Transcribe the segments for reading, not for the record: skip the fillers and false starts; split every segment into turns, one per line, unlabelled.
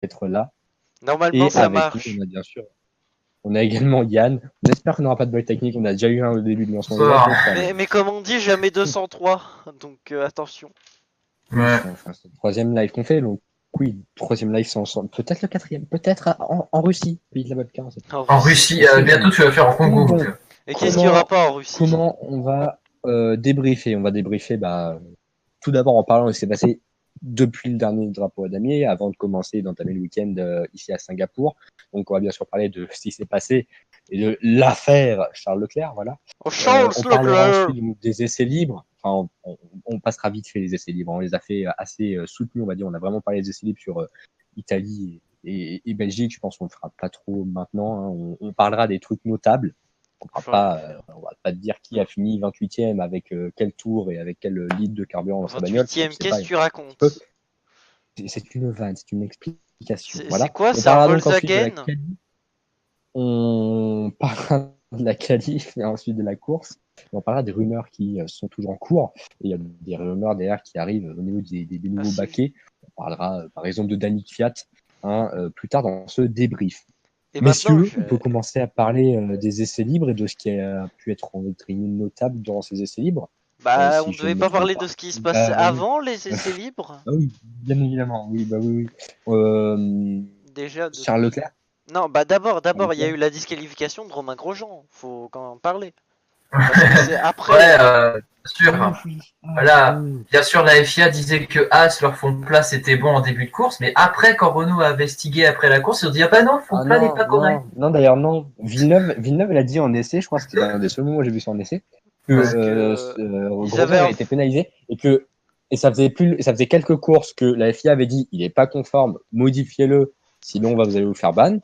être là.
Normalement,
Et
ça
avec nous,
marche.
on a bien sûr, on a également Yann. On espère qu'on n'aura pas de bug technique. On a déjà eu un au début du lancement des lives, donc
Bonsoir.
ça va.
Mais comme on dit, jamais 203. Donc attention.
Oui,
Ouais.
enfin, c'est le troisième live qu'on fait, donc oui, troisième live c'est ensemble. Peut-être le quatrième, peut-être en Russie, pays de la vodka.
En
En
Russie.
Russie,
On sait
bientôt
jamais.
tu vas faire en Congo.
Donc
Donc,
bon,
Et qu'est-ce qu'il y aura
comment,
pas en Russie?
comment on va débriefer? On va débriefer tout d'abord en parlant de ce qui s'est passé depuis le dernier drapeau à damier, avant de commencer d'entamer le week-end ici à Singapour. Donc on va bien sûr parler de ce qui s'est passé et de l'affaire Charles Leclerc, voilà.
Oh, Charles
On parlera
Leclerc.
ensuite donc, des essais libres. Enfin, on passera vite fait les essais libres. On les a fait assez soutenus, on va dire. On a vraiment parlé des essais libres sur Italie et Belgique. Je pense qu'on ne le fera pas trop maintenant. Hein. On parlera des trucs notables.
Charles Leclerc.
On va pas te dire qui a fini 28e avec quel tour et avec quel litre de carburant dans sa bagnole. On
28ème,
sait pas,
qu'est-ce
il
que
y
tu
en a un petit peu.
racontes?
C'est une vanne, c'est une explication.
C'est
Voilà.
quoi?
On
C'est un
parlera donc ensuite de la
Volkswagen?
qualif. On parlera de la qualif et ensuite de la course. Et on parlera des rumeurs qui sont toujours en cours. Et il y a des rumeurs derrière qui arrivent au niveau des
Ah,
nouveaux
c'est...
baquets. On parlera par exemple de Danny Fiat plus tard dans ce débrief.
Et maintenant,
Messieurs, on peut commencer à parler des essais libres et de ce qui a pu être en tribune notable durant ces essais libres.
Bah, on
Si je
devait
ne me
pas
trompe
parler de
pas.
ce qui se passait
Bah oui.
avant les essais libres?
Bah oui, bien évidemment. Oui, bah oui, oui.
Déjà, de...
Charles Leclerc.
Non, bah d'abord,
Charles
il y a
Leclerc.
eu la disqualification de Romain Grosjean. Faut quand même en parler. Parce que c'est
ouais,
après.
bien
Ah
sûr.
oui. Ah,
Voilà.
oui.
Bien sûr, la FIA disait que As, leur fond de place était bon en début de course, mais après, quand Renault a investigué après la course, ils ont dit ah bah non, le fond de
Ah
plat n'est
non,
pas correct.
non, d'ailleurs non. Villeneuve, elle a dit en essai, je crois que c'était l'un des seuls moments où j'ai vu ça en essai, que
Ouais.
Parce que ils
Grosjean
avaient
avait été pénalisé et ça faisait quelques courses que la FIA avait dit il est pas conforme, modifiez-le, sinon vous allez vous faire ban.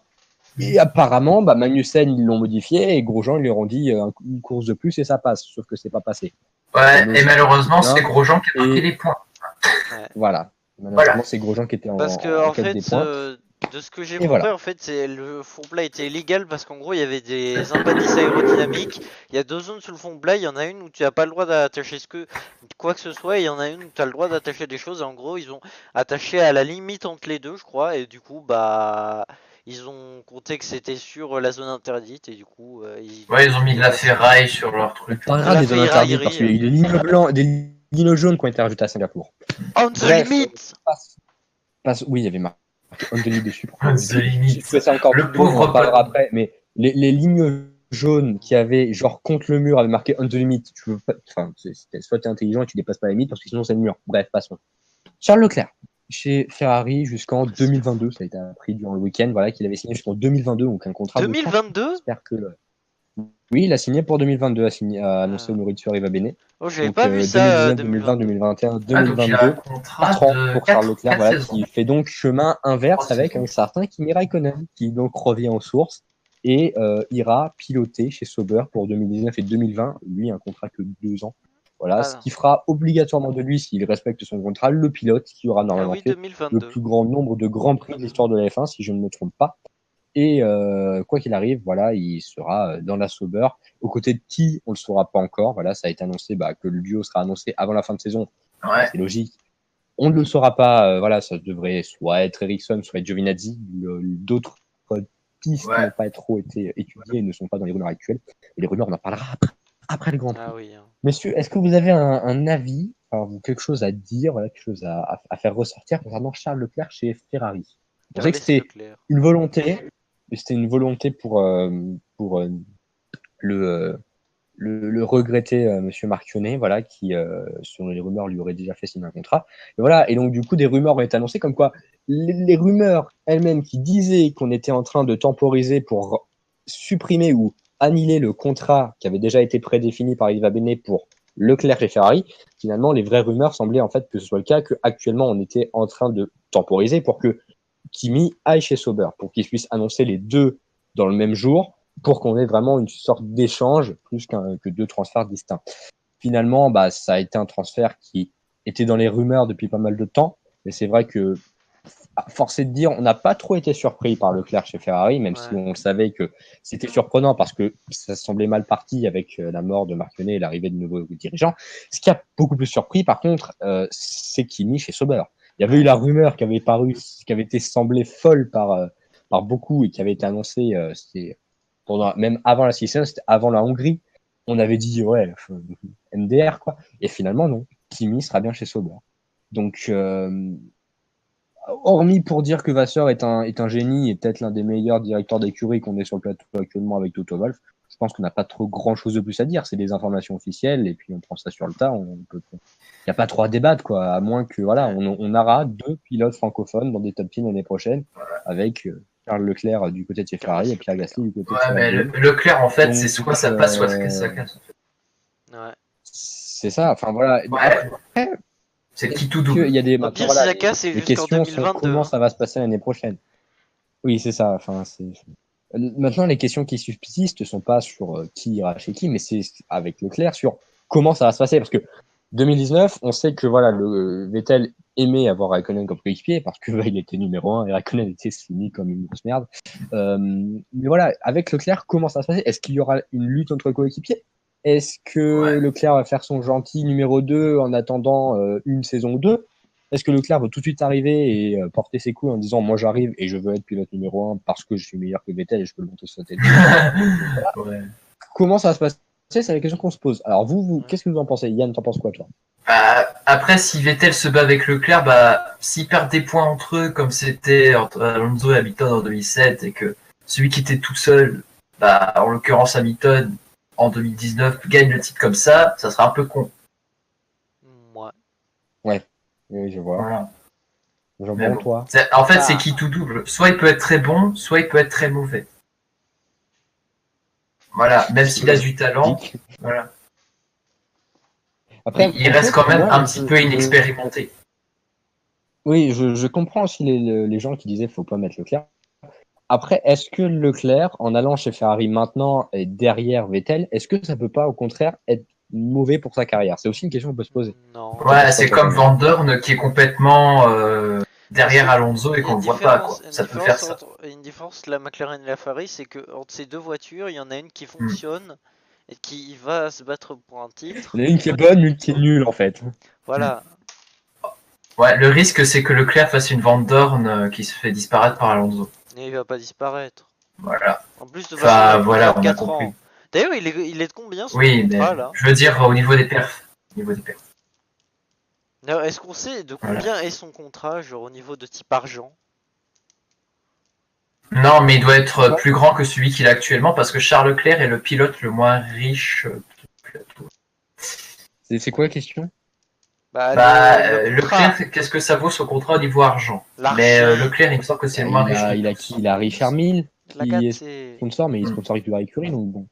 Et apparemment, Magnussen ils l'ont modifié et Grosjean ils lui ont dit une course de plus et ça passe, sauf que c'est pas passé.
Ouais,
Renault
et
s'est porté
malheureusement, c'est
plainte
Grosjean qui a marqué
et
les points.
voilà. Malheureusement,
Voilà.
c'est Grosjean qui était
Parce que
en
en
quête des
fait,
points.
de ce que j'ai
Et
compris,
voilà.
en fait, c'est le fond plat était illégal parce qu'en gros, il y avait des impédices aérodynamiques. Il y a deux zones sur le fond plat. Il y en a une où tu n'as pas le droit d'attacher quoi que ce soit, et il y en a une où tu as le droit d'attacher des choses. Et en gros, ils ont attaché à la limite entre les deux, je crois. Et du coup, bah, ils ont compté que c'était sur la zone interdite et du coup,
Ouais, ils ont mis de la
passé.
ferraille sur leur
On
truc.
parlera
De la
des zones interdites parce
ferraillerie.
qu'il y a eu des lignes blanches, des lignes jaunes qui ont été rajoutées à Singapour.
On the
Bref,
limit.
oui, il y avait marqué on the limit dessus.
The
J'ai
limit.
trouvé ça encore
Le
plus drôle, on en
pauvre
parlera
patron.
après. Mais les lignes jaunes qui avaient, genre, contre le mur, avaient marqué on the limit. Tu veux pas, enfin, soit tu es intelligent et tu dépasses pas la limite parce que sinon c'est le mur. Bref, passons. Charles Leclerc, chez Ferrari jusqu'en 2022, ça a été appris durant le week-end, voilà, qu'il avait signé jusqu'en 2022, donc un contrat de 4 ans.
2022?
J'espère que. Oui, il a signé pour 2022, a annoncé
Euh,
Maurizio Arrivabene.
Oh, j'avais
Donc
pas vu ça
2019, 2020,
2022.
2021,
Ah, donc il a un
2022,
contrat
4 ans
de
pour Charles Leclerc,
4
voilà,
saisons.
qui fait donc chemin
3
inverse avec un
saisons.
certain Kimi Raikkonen, qui donc revient aux sources et ira piloter chez Sauber pour 2019 et 2020. Lui, un contrat que 2 ans. Voilà,
Ah
ce
non.
qui fera obligatoirement de lui, s'il respecte son contrat, le pilote qui aura
Ah
normalement
oui,
fait le
2022.
plus grand nombre de grands prix de l'histoire de la F1, si je ne me trompe pas. Et quoi qu'il arrive, voilà, il sera dans la Sauber. Aux côtés de qui, on ne le saura pas encore. Voilà, ça a été annoncé que le duo sera annoncé avant la fin de saison.
Ouais.
C'est logique. On ne le saura pas. Voilà, ça devrait soit être Ericsson, soit être Giovinazzi. D'autres pistes
Ouais.
n'ont pas trop été étudiées et ne sont pas dans les rumeurs actuelles. Et les rumeurs, on en parlera après le Grand
Ah
Prix.
oui. Hein.
Messieurs, est-ce que vous avez un avis, ou quelque chose à dire, voilà, quelque chose à faire ressortir concernant Charles Leclerc chez Ferrari? On sait que
Carles
c'était
Leclerc.
une volonté, c'était une volonté pour le, euh, le regretté Monsieur Marchionnet, voilà, qui, selon les rumeurs, lui aurait déjà fait signer un contrat. Et voilà, et donc du coup, des rumeurs ont été annoncées comme quoi les rumeurs elles-mêmes qui disaient qu'on était en train de temporiser pour supprimer ou annuler le contrat qui avait déjà été prédéfini par Yves Bene pour Leclerc et Ferrari, finalement, les vraies rumeurs semblaient en fait que ce soit le cas, qu'actuellement on était en train de temporiser pour que Kimi aille chez Sauber, pour qu'ils puissent annoncer les deux dans le même jour, pour qu'on ait vraiment une sorte d'échange plus que deux transferts distincts. Finalement, ça a été un transfert qui était dans les rumeurs depuis pas mal de temps, mais c'est vrai que, force est de dire, on n'a pas trop été surpris par Leclerc chez Ferrari, même si
Ouais.
on savait que c'était surprenant parce que ça semblait mal parti avec la mort de Marchionnet et l'arrivée de nouveaux dirigeants. Ce qui a beaucoup plus surpris, par contre, c'est Kimi chez Sauber. Il y avait eu la rumeur qui avait été semblée folle par beaucoup et qui avait été annoncée, c'était même avant la season, c'était avant la Hongrie. On avait dit, ouais, MDR, quoi. Et finalement, non. Kimi sera bien chez Sauber. Donc, hormis pour dire que Vasseur est un génie et peut-être l'un des meilleurs directeurs d'écurie qu'on ait sur le plateau actuellement avec Toto Wolff, je pense qu'on n'a pas trop grand chose de plus à dire. C'est des informations officielles et puis on prend ça sur le tas. Il n'y a pas trop à débattre, quoi. À moins que, voilà, on aura 2 pilotes francophones dans des top teams l'année prochaine avec Charles Leclerc du côté de chez Ferrari et Pierre Gasly du côté de chez
mais Leclerc, en fait, donc, c'est soit ça passe, soit ça casse.
Ouais.
C'est ça, enfin voilà.
Ouais. C'est qui tout double.
Il y a des,
voilà, les
questions sont comment ça va se passer l'année prochaine. Oui, c'est ça. Enfin, maintenant, les questions qui subsistent ne sont pas sur qui ira chez qui, mais c'est avec Leclerc sur comment ça va se passer. Parce que 2019, on sait que voilà, Vettel aimait avoir Raikkonen comme coéquipier parce que il était numéro 1 et Raikkonen était soumis comme une grosse merde. Mais voilà, avec Leclerc, comment ça va se passer? Est-ce qu'il y aura une lutte entre coéquipiers? Est-ce que Leclerc va faire son gentil numéro 2 en attendant une saison ou deux? Est-ce que Leclerc va tout de suite arriver et porter ses couilles en disant moi j'arrive et je veux être pilote numéro 1 parce que je suis meilleur que Vettel et je peux le monter sur la tête? Voilà. Comment ça va se passer? C'est la question qu'on se pose. Alors vous qu'est-ce que vous en pensez? Yann, t'en penses quoi toi?
Après, si Vettel se bat avec Leclerc, s'ils perdent des points entre eux comme c'était entre Alonso et Hamilton en 2007 et que celui qui était tout seul, en l'occurrence Hamilton, en 2019 gagne le titre comme ça sera un peu con.
Ouais, oui, je vois. Voilà. J'en prends toi.
En fait, c'est qui tout double. Soit il peut être très bon, soit il peut être très mauvais. Voilà, même s'il a du talent. Voilà. Après, il reste quand même un petit peu inexpérimenté.
Oui, je comprends aussi les gens qui disaient qu'il ne faut pas mettre Leclerc. Après, est-ce que Leclerc, en allant chez Ferrari maintenant et derrière Vettel, est-ce que ça peut pas au contraire être mauvais pour sa carrière? C'est aussi une question qu'on peut se poser.
Non.
Ouais, c'est comme Van Dorn qui est complètement derrière Alonso et qu'on ne voit pas. Quoi. Ça peut faire ça.
Une différence, la McLaren et la Ferrari, c'est que entre ces deux voitures, il y en a une qui fonctionne et qui va se battre pour un titre.
Il y en a une qui est bonne, une qui est nulle en fait.
Voilà.
Ouais, le risque c'est que Leclerc fasse une Van Dorn qui se fait disparaître par Alonso.
Et il va pas disparaître.
Voilà.
En plus de
voilà,
4 ans. D'ailleurs, il est de combien ce
contrat là? Je veux dire au niveau des perfs.
Est-ce qu'on sait de combien est son contrat, genre au niveau de type argent?
Non, mais il doit être plus grand que celui qu'il a actuellement parce que Charles Leclerc est le pilote le moins riche du plateau.
C'est quoi la question?
Leclerc, qu'est-ce que ça vaut ce contrat au niveau argent? Mais Leclerc, il me semble que c'est le moins riche.
Il a Richard Mille qui est sponsor, mais il sponsorise plus l'écurie, donc bon.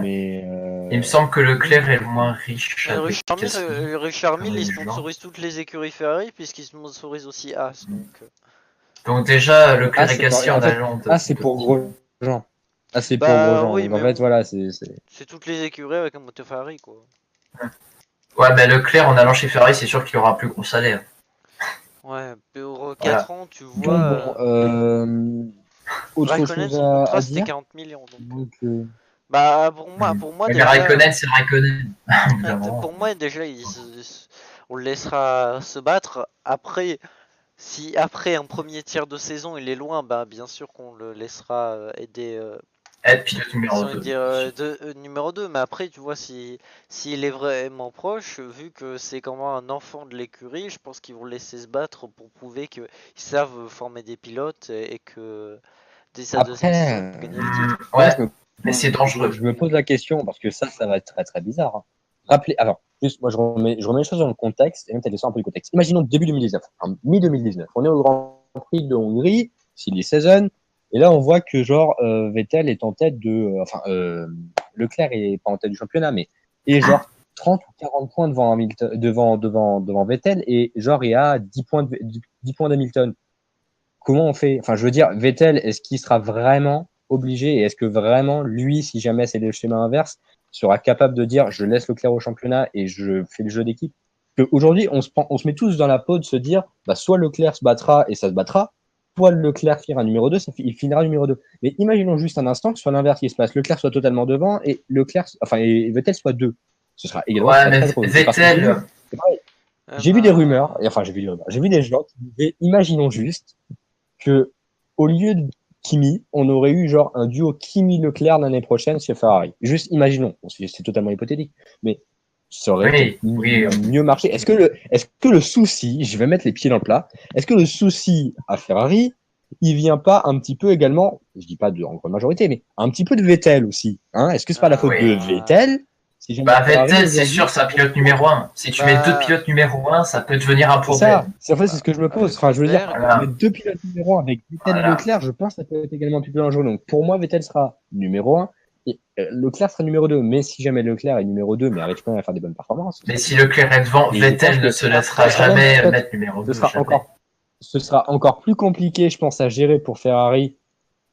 Mais
il me semble que Leclerc est le moins riche.
Richard Mille, il sponsorise toutes les écuries Ferrari puisqu'il sponsorise aussi As.
Donc déjà, Leclerc et Gasly en allant.
C'est pour Grosjean. C'est pour Grosjean.
Oui,
en fait, voilà, c'est
toutes les écuries avec un moteur Ferrari, quoi.
Ouais, mais Leclerc en allant chez Ferrari, c'est sûr qu'il aura un plus gros salaire.
Ouais, pour 4 ans, tu vois.
Autre
Raikkonen,
chose
son contrat,
à
c'était
dire
40 millions. Donc, pour moi
mais
déjà.
Raikkonen, c'est Raikkonen.
Pour moi, déjà, on le laissera se battre. Après, si après un premier tiers de saison, il est loin, bien sûr qu'on le laissera aider.
Être pilote numéro 2.
Mais après, tu vois, s'il est vraiment proche, vu que c'est quand même un enfant de l'écurie, je pense qu'ils vont le laisser se battre pour prouver qu'ils savent former des pilotes et que dès sa deuxième saison, pour gagner le titre.
Ouais, mais c'est dangereux.
Je me pose la question parce que ça va être très très bizarre. Hein. Rappelez, juste moi je remets les choses dans le contexte et même peut-être un peu du contexte. Imaginons début 2019, mi-2019, on est au Grand Prix de Hongrie, silly season. Et là, on voit que genre Vettel est en tête de, Leclerc est pas en tête du championnat, mais est genre 30 ou 40 points devant Hamilton, devant Vettel et genre il y a 10 points d'Hamilton. Comment on fait? Enfin, je veux dire, Vettel, est-ce qu'il sera vraiment obligé et est-ce que vraiment lui, si jamais c'est le schéma inverse, sera capable de dire je laisse Leclerc au championnat et je fais le jeu d'équipe? Aujourd'hui, on se met tous dans la peau de se dire soit Leclerc se battra et ça se battra. Soit Leclerc finira numéro 2, il finira numéro 2. Mais imaginons juste un instant que ce soit l'inverse qui se passe. Leclerc soit totalement devant et Vettel soit 2. Ce sera également
mais Vettel.
J'ai vu des rumeurs, j'ai vu des gens qui disaient, imaginons juste que au lieu de Kimi, on aurait eu genre un duo Kimi-Leclerc l'année prochaine chez Ferrari. Juste imaginons, bon, c'est totalement hypothétique, mais ça aurait peut-être mieux marché. Est-ce que le souci, je vais mettre les pieds dans le plat, est-ce que le souci à Ferrari, il vient pas un petit peu également, je dis pas en grande majorité, mais un petit peu de Vettel aussi, hein? Est-ce que c'est pas la faute de Vettel? Si
Vettel, c'est sûr, c'est un pilote numéro 1. Si tu mets 2 pilotes numéro 1, ça peut devenir un problème.
C'est ce que je me pose. Enfin, je veux dire, mettre 2 pilotes numéro 1 avec Vettel et Leclerc, je pense que ça peut être également plus dangereux. Donc, pour moi, Vettel sera numéro 1 et Leclerc sera numéro 2. Mais si jamais Leclerc est numéro 2, mais arrive quand même à faire des bonnes performances.
Mais si Leclerc est devant, Vettel ne se laissera jamais mettre numéro 2.
Ce sera encore plus compliqué, je pense, à gérer pour Ferrari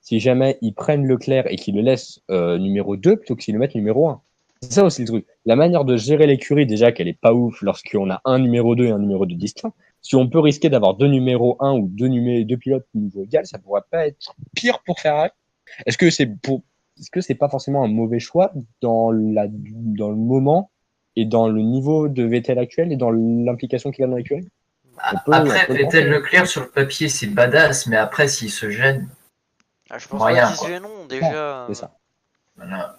si jamais ils prennent Leclerc et qu'ils le laissent numéro 2 plutôt que s'ils le mettent numéro 1. C'est ça aussi le truc. La manière de gérer l'écurie, déjà qu'elle est pas ouf lorsqu'on a un numéro 2 et un numéro 2 distincts. Si on peut risquer d'avoir 2 numéros 1 ou 2 pilotes niveau égal, ça pourrait pas être pire pour Ferrari. Est-ce que c'est pas forcément un mauvais choix dans le moment et dans le niveau de Vettel actuel et dans l'implication qu'il a dans l'écurie?
Après, Vettel Leclerc sur le papier, c'est badass, mais après, s'il se gêne.
Je pense pas qu'il se gêne, déjà.
C'est ça.
Voilà.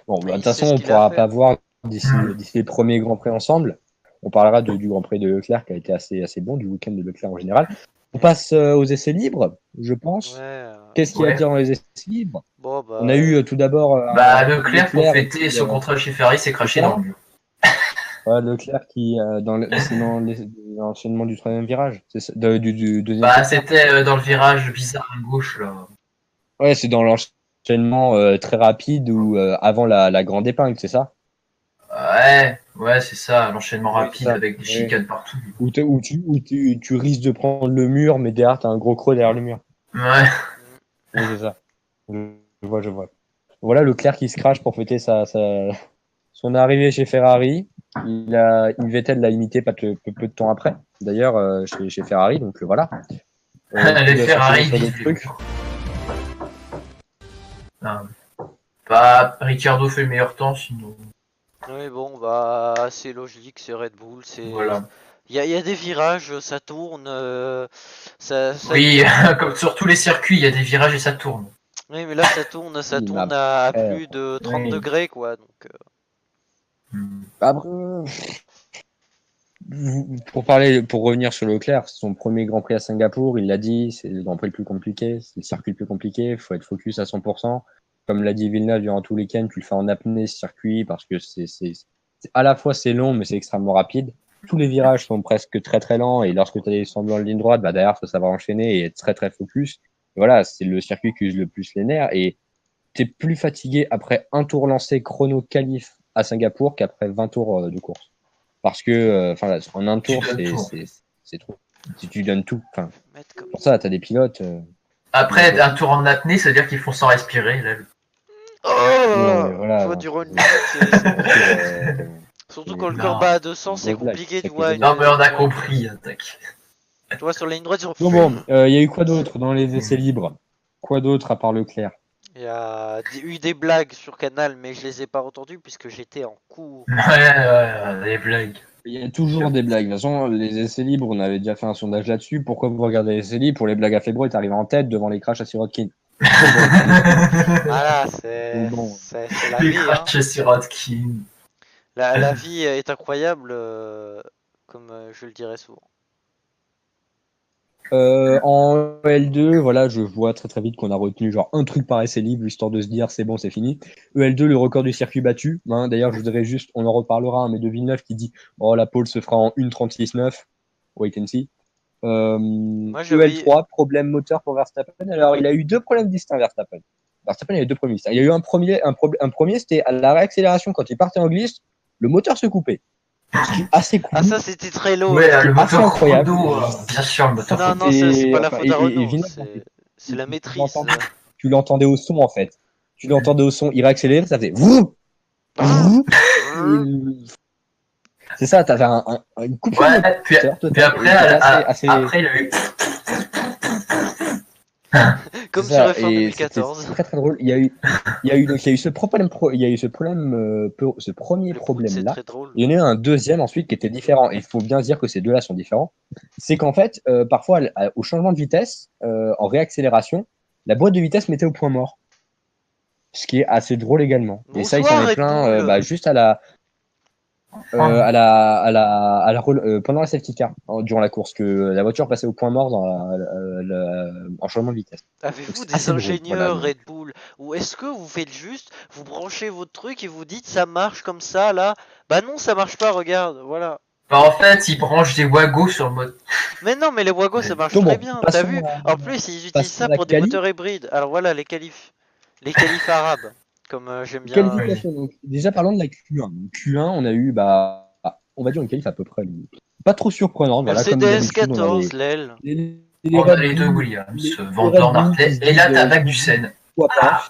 Bon, de toute façon, on pourra pas voir d'ici les premiers Grands Prix ensemble. On parlera du Grand Prix de Leclerc qui a été assez bon, du week-end de Leclerc en général. On passe aux essais libres, je pense. Qu'est-ce qu'il y a à dire dans les essais libres? On a eu tout d'abord.
Leclerc, pour fêter son contrat chez Ferrari, s'est craché dans le mur.
Leclerc qui, dans l'enchaînement du troisième virage. Du deuxième.
C'était dans le virage bizarre à gauche, là.
Ouais, c'est dans l'enchaînement très rapide ou avant la grande épingle, c'est ça?
Ouais, c'est ça, l'enchaînement rapide avec des chicanes partout.
Où tu risques de prendre le mur, mais derrière, t'as un gros creux derrière le mur.
Ouais.
Oui, c'est ça. Je vois. Voilà Leclerc qui se crache pour fêter son arrivée chez Ferrari. Vettel l'a imité peu de temps après, d'ailleurs, chez Ferrari, donc voilà.
Les Ferrari, Ricciardo fait le meilleur temps, sinon.
Oui, bon, c'est logique, c'est Red Bull, c'est.
Voilà.
Il y a des virages, ça tourne.
Oui, comme sur tous les circuits, il y a des virages et ça tourne.
Oui, mais là, ça tourne à plus de 30 degrés, quoi. Donc.
Après, pour revenir sur Leclerc, c'est son premier Grand Prix à Singapour, il l'a dit, c'est le Grand Prix le plus compliqué, c'est le circuit le plus compliqué, il faut être focus à 100%. Comme l'a dit Villeneuve durant tout le week-end, tu le fais en apnée ce circuit parce que c'est à la fois c'est long mais c'est extrêmement rapide. Tous les virages sont presque très très lents et lorsque tu as des semblants de ligne droite, derrière faut savoir enchaîner et être très très focus. Et voilà, c'est le circuit qui use le plus les nerfs et t'es plus fatigué après un tour lancé chrono qualif à Singapour qu'après 20 tours de course. Parce que en un tour c'est trop. Si tu donnes tout, pour ça t'as des pilotes.
Après un tour en apnée, ça veut dire qu'ils font sans respirer là.
Faut du running, surtout quand le corps bat à 200, c'est compliqué, tu vois.
Non, mais on a compris, tac.
Tu vois, sur la ligne droite, ils ont.
Bon, il y a eu quoi d'autre dans les essais libres? Quoi d'autre à part Leclerc?
Il y a eu des blagues sur Canal, mais je les ai pas entendues puisque j'étais en cours.
Ouais, des blagues.
Il y a toujours des blagues. De toute façon, les essais libres, on avait déjà fait un sondage là-dessus. Pourquoi vous regardez les essais libres? Pour les blagues à Febro, est arrivé en tête devant les crashs à Sirotkin.
Voilà, c'est la vie. La vie est incroyable, comme je le dirais souvent.
En EL2, voilà, je vois très très vite qu'on a retenu genre un truc par essai libre, histoire de se dire c'est bon, c'est fini. EL2, le record du circuit battu. D'ailleurs, je voudrais juste, on en reparlera, mais de Villeneuve qui dit la pole se fera en 1:36.9. Wait and see. EL3, problème moteur pour Verstappen. Alors, il a eu deux problèmes distincts, Verstappen. Verstappen, il a eu deux problèmes distincts. Il y a eu un premier, c'était à la réaccélération, quand il partait en glisse, le moteur se coupait. Assez cool.
Ah, ça c'était très low.
Ouais, le moteur
incroyable.
Bien sûr, le moteur.
Non, c'est pas la faute à Renault, c'est la maîtrise.
Tu l'entendais au son en fait. Tu l'entendais au son, il réaccélérait, ça faisait. C'est ça, t'avais une coupure.
Ouais, puis après, il a eu.
Comme
C'est
sur
ça,
F1
et c'était
2014.
très très drôle. Il y a eu ce problème, ce premier
Le foot, c'est
problème-là.
très drôle.
Il y en a eu un deuxième ensuite qui était différent. Et il faut bien se dire que ces deux-là sont différents. C'est qu'en fait, parfois, au changement de vitesse, en réaccélération, la boîte de vitesse mettait au point mort. Ce qui est assez drôle également. Et ça, il s'en
Bonsoir,
est
Red
plein
Bull.
juste pendant la safety car, durant la course, que la voiture passait au point mort en changement de vitesse. Donc,
Avez-vous
c'est
des
assez drôle. Voilà,
ingénieurs
donc.
Red Bull? Ou est-ce que vous faites juste, vous branchez votre truc et vous dites ça marche comme ça là? Bah non, ça marche pas, regarde, voilà.
Bah, en fait, ils branchent des wagos sur le mode.
Mais non, mais les Wago ça marche
Donc
très
bon,
bien, t'as vu? En plus, ils utilisent
passons
ça
à la
pour des
qualif.
moteurs hybrides. Alors voilà, les qualifs arabes, comme j'aime bien.
Qualification. Donc, déjà, parlons de la Q1. Donc, Q1, on a eu, on va dire une qualif à peu près pas trop surprenante. Voilà, comme
Mercedes
d'habitude, on a
14, l'aile.
les
On a
Red
les deux
Bull,
Williams, Van
Red
Dorn,
Bull
Hartley.
qui se
Et là,
disent,
t'as Magnussen.
pourquoi pas.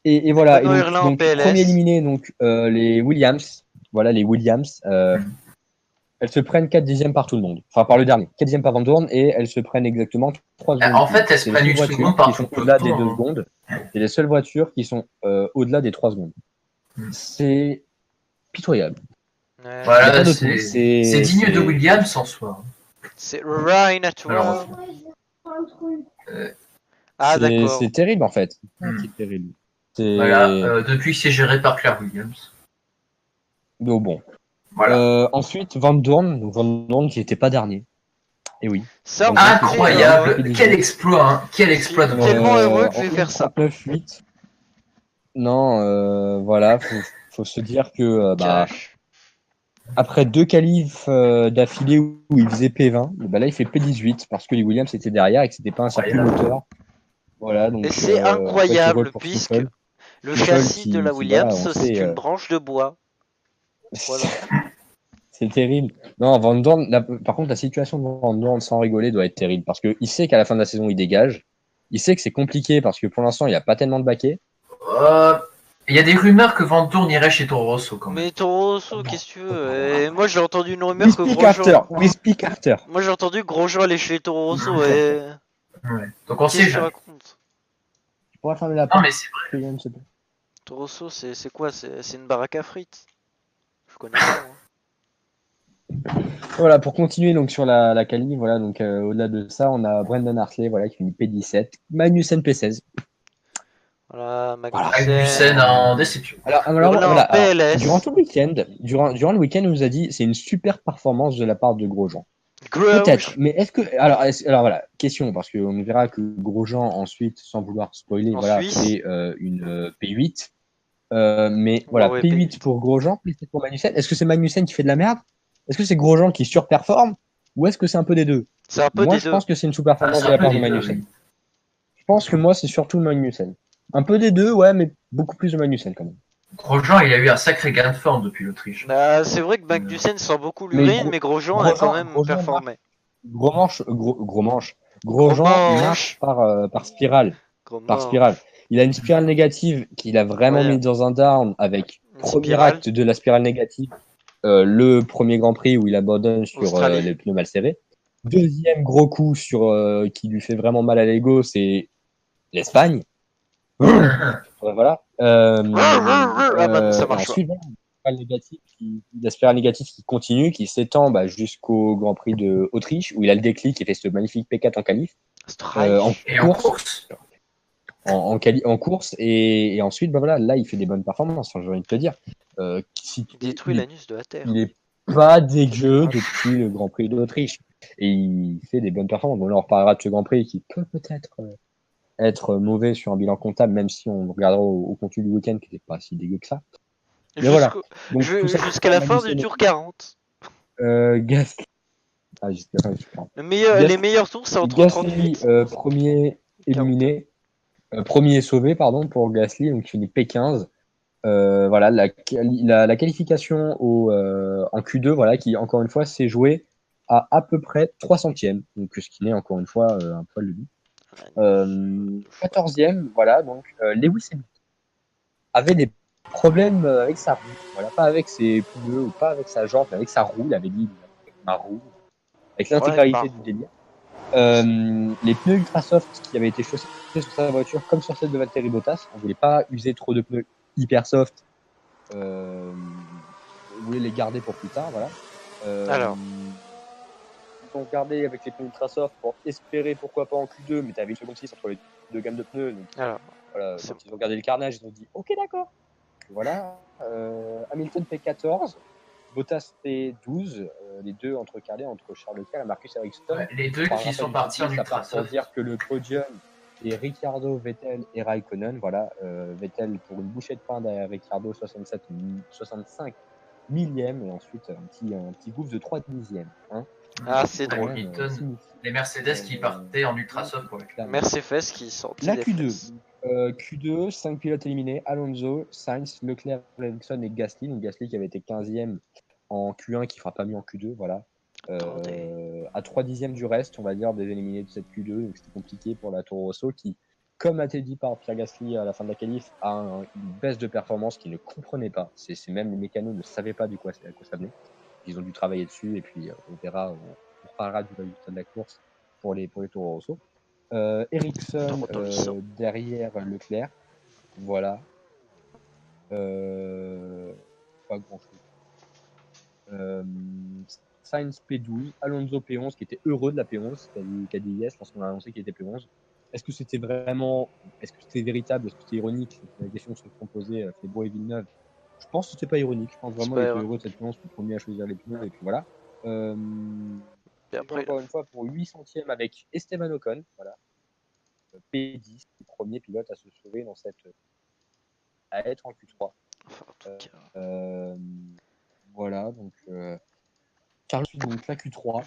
Et voilà. Et
Benoît
donc,
Hurlin en PLS.
premier éliminé, donc les Williams. Voilà, les Williams. Elles se prennent 4 dixièmes par tout le monde. Enfin, par le dernier. 4 dixièmes par Van Dorn et elles se prennent exactement 3 secondes.
En fait, elles se
C'est les
prennent
seules
une
voitures
seconde par
qui
tout
sont
le
au-delà des
peloton,
2
hein.
secondes. C'est les seules voitures qui sont au-delà des 3 secondes. C'est pitoyable. Il y a
Voilà,
pas d'autre
c'est
mot,
digne de Williams en soi.
C'est Ryan at
Alors,
Ah d'accord.
C'est terrible en fait. C'est terrible.
Voilà, depuis que c'est géré par Claire Williams.
Donc bon.
Voilà.
Ensuite, Van Dorn qui n'était pas dernier. Et oui.
Ça, on
Incroyable,
fait,
quel exploit, hein. Quel exploit de
Je suis tellement heureux que je
en
vais faire ça.
39-8. Non, voilà, faut se dire que
Cash.
après 2 qualifs d'affilée où il faisait P20, là il fait P18 parce que les Williams étaient derrière et que c'était pas un circuit moteur. Voilà, donc
Et c'est
en fait,
incroyable
heureux pour
puisque
Stoffel.
le
Stoffel
châssis de la
qui, voilà,
Williams,
on
c'est
sait,
une branche de bois. Voilà.
c'est terrible. Non, Van Dorn, par contre, la situation de Van Dorn, sans rigoler, doit être terrible parce qu'il sait qu'à la fin de la saison, il dégage. Il sait que c'est compliqué parce que pour l'instant, il n'y a pas tellement de baquets.
Il y a des rumeurs que Van Dorn irait chez Toro Rosso quand même.
Mais Toro Rosso, qu'est-ce que tu veux? Et moi j'ai entendu une rumeur que
Wispy Carter.
Moi j'ai entendu que Grosjean allait chez Toro Rosso et.
Ouais. Donc on sait
Qu'est-ce que tu
jamais.
racontes?
Tu pourrais fermer la
Non
porte.
mais c'est vrai.
Kylian, s'il te plaît.
Toro Rosso, c'est quoi? C'est une baraque à frites. Je connais pas. Moi.
Voilà, pour continuer donc sur la quali, voilà, donc au-delà de ça, on a Brendan Hartley, voilà, qui finit P17, Magnussen P16.
Voilà,
Magnussen en déception.
Alors,
Hurlin
voilà,
en PLS.
durant tout le week-end, durant le week-end, on nous a dit c'est une super performance de la part de Grosjean. Peut-être, mais est-ce que alors voilà, question parce qu'on verra que Grosjean ensuite, sans vouloir spoiler,
En
voilà,
Suisse.
fait une P8. Mais voilà,
ouais,
P8 pour Grosjean, P7 pour Magnussen. Est-ce que c'est Magnussen qui fait de la merde? Est-ce que c'est Grosjean qui surperforme? Ou est-ce que c'est un peu des deux?
C'est un peu
Moi,
des
je
deux.
pense que c'est une sous-performance de la part de Magnussen. Je pense que moi, c'est surtout Magnussen. Un peu des deux, ouais, mais beaucoup plus de Magnussen quand même.
Grosjean, il a eu un sacré gain de forme depuis l'Autriche.
Bah, c'est vrai que Magnussen sent beaucoup l'urine, mais Grosjean a quand même performé.
Grosjean marche par spirale. Par spirale. Il a une spirale négative qu'il a vraiment mis dans un down avec premier acte de la spirale négative, le premier Grand Prix où il abandonne sur les pneus mal serrés. Deuxième gros coup qui lui fait vraiment mal à l'ego, c'est l'Espagne. Voilà.
Ça marche
ensuite, la spirale négative qui continue, qui s'étend jusqu'au Grand Prix de Autriche, où il a le déclic et fait ce magnifique P4 en qualif. En course et ensuite voilà, là il fait des bonnes performances, j'ai envie de te dire.
Il détruit l'anus de la Terre.
Il est pas dégueu depuis le Grand Prix d'Autriche et il fait des bonnes performances. Bon, là on reparlera de ce Grand Prix qui peut-être être mauvais sur un bilan comptable, même si on regardera au contenu du week-end qui n'était pas si dégueu que ça. Mais voilà.
Jusqu'à la fin du tour 40.
Gasly. Jusqu'à la fin du tour 40.
Les meilleurs tours, c'est entre 38.
Premier éliminé. Premier sauvé, pardon, pour Gasly, donc il finit P15. Voilà, la qualification en Q2, voilà, qui encore une fois s'est jouée à peu près 3 centièmes, donc ce qui n'est encore une fois un poil de lui. 14e, voilà, donc Lewis Hamilton avait des problèmes avec sa roue, voilà, pas avec ses pneus ou pas avec sa jambe, mais avec sa roue, il avait dit avec ma roue, avec l'intégralité du délire. Les pneus ultra soft qui avaient été chaussés sur sa voiture, comme sur celle de Valtteri Bottas, on voulait pas user trop de pneus hyper soft. On voulait les garder pour plus tard, voilà.
Alors.
Ils ont gardé avec les pneus ultra soft pour espérer pourquoi pas en Q2, mais tu avais une seconde 6 entre les deux gammes de pneus. Donc,
Alors,
voilà, quand ils ont gardé le carnage, ils ont dit ok, d'accord. Voilà. Hamilton P14, Bottas P12, les deux intercalés entre Charles Leclerc et Marcus Ericsson.
Ouais, les deux qui sont partis en ultra soft.
Pour dire que le podium est Ricciardo, Vettel et Raikkonen. Voilà, Vettel pour une bouchée de pain derrière Ricciardo, 65 millième, et ensuite un petit gouffre de 3 dixièmes. Hein.
Ah, c'est
pour
drôle.
Les Mercedes qui partaient en ultra soft pour le
Mercedes qui sortait
la
des
Q2.
fesses.
Q2, 5 pilotes éliminés, Alonso, Sainz, Leclerc, Ericsson et Gasly. Donc Gasly qui avait été 15e en Q1, qui fera pas mieux en Q2, voilà. À 3 dixièmes du reste, on va dire, des éliminés de cette Q2. Donc c'était compliqué pour la Toro Rosso qui, comme a été dit par Pierre Gasly à la fin de la qualif, a une baisse de performance qu'il ne comprenait pas. C'est même les mécanos ne savaient pas à quoi ça venait. Ils ont dû travailler dessus, et puis on verra, on reparlera du résultat de la course pour les Toro Rosso. Ericsson derrière Leclerc, voilà. Pas grand chose. Sainz P12, Alonso P11, qui était heureux de la P11, qui a dit yes lorsqu'on a annoncé qu'il était P11. Est-ce que c'était véritable, est-ce que c'était ironique? C'est la question que se sont posées Febo et Villeneuve. Je pense que c'était pas ironique, je pense vraiment qu'il était heureux de cette P11, le premier à choisir les pneus, et puis voilà. Et après, encore une fois, pour 8 centièmes avec Esteban Ocon, voilà. P10, le premier pilote à se sauver dans à être en Q3. Voilà, donc Charles, donc la Q3.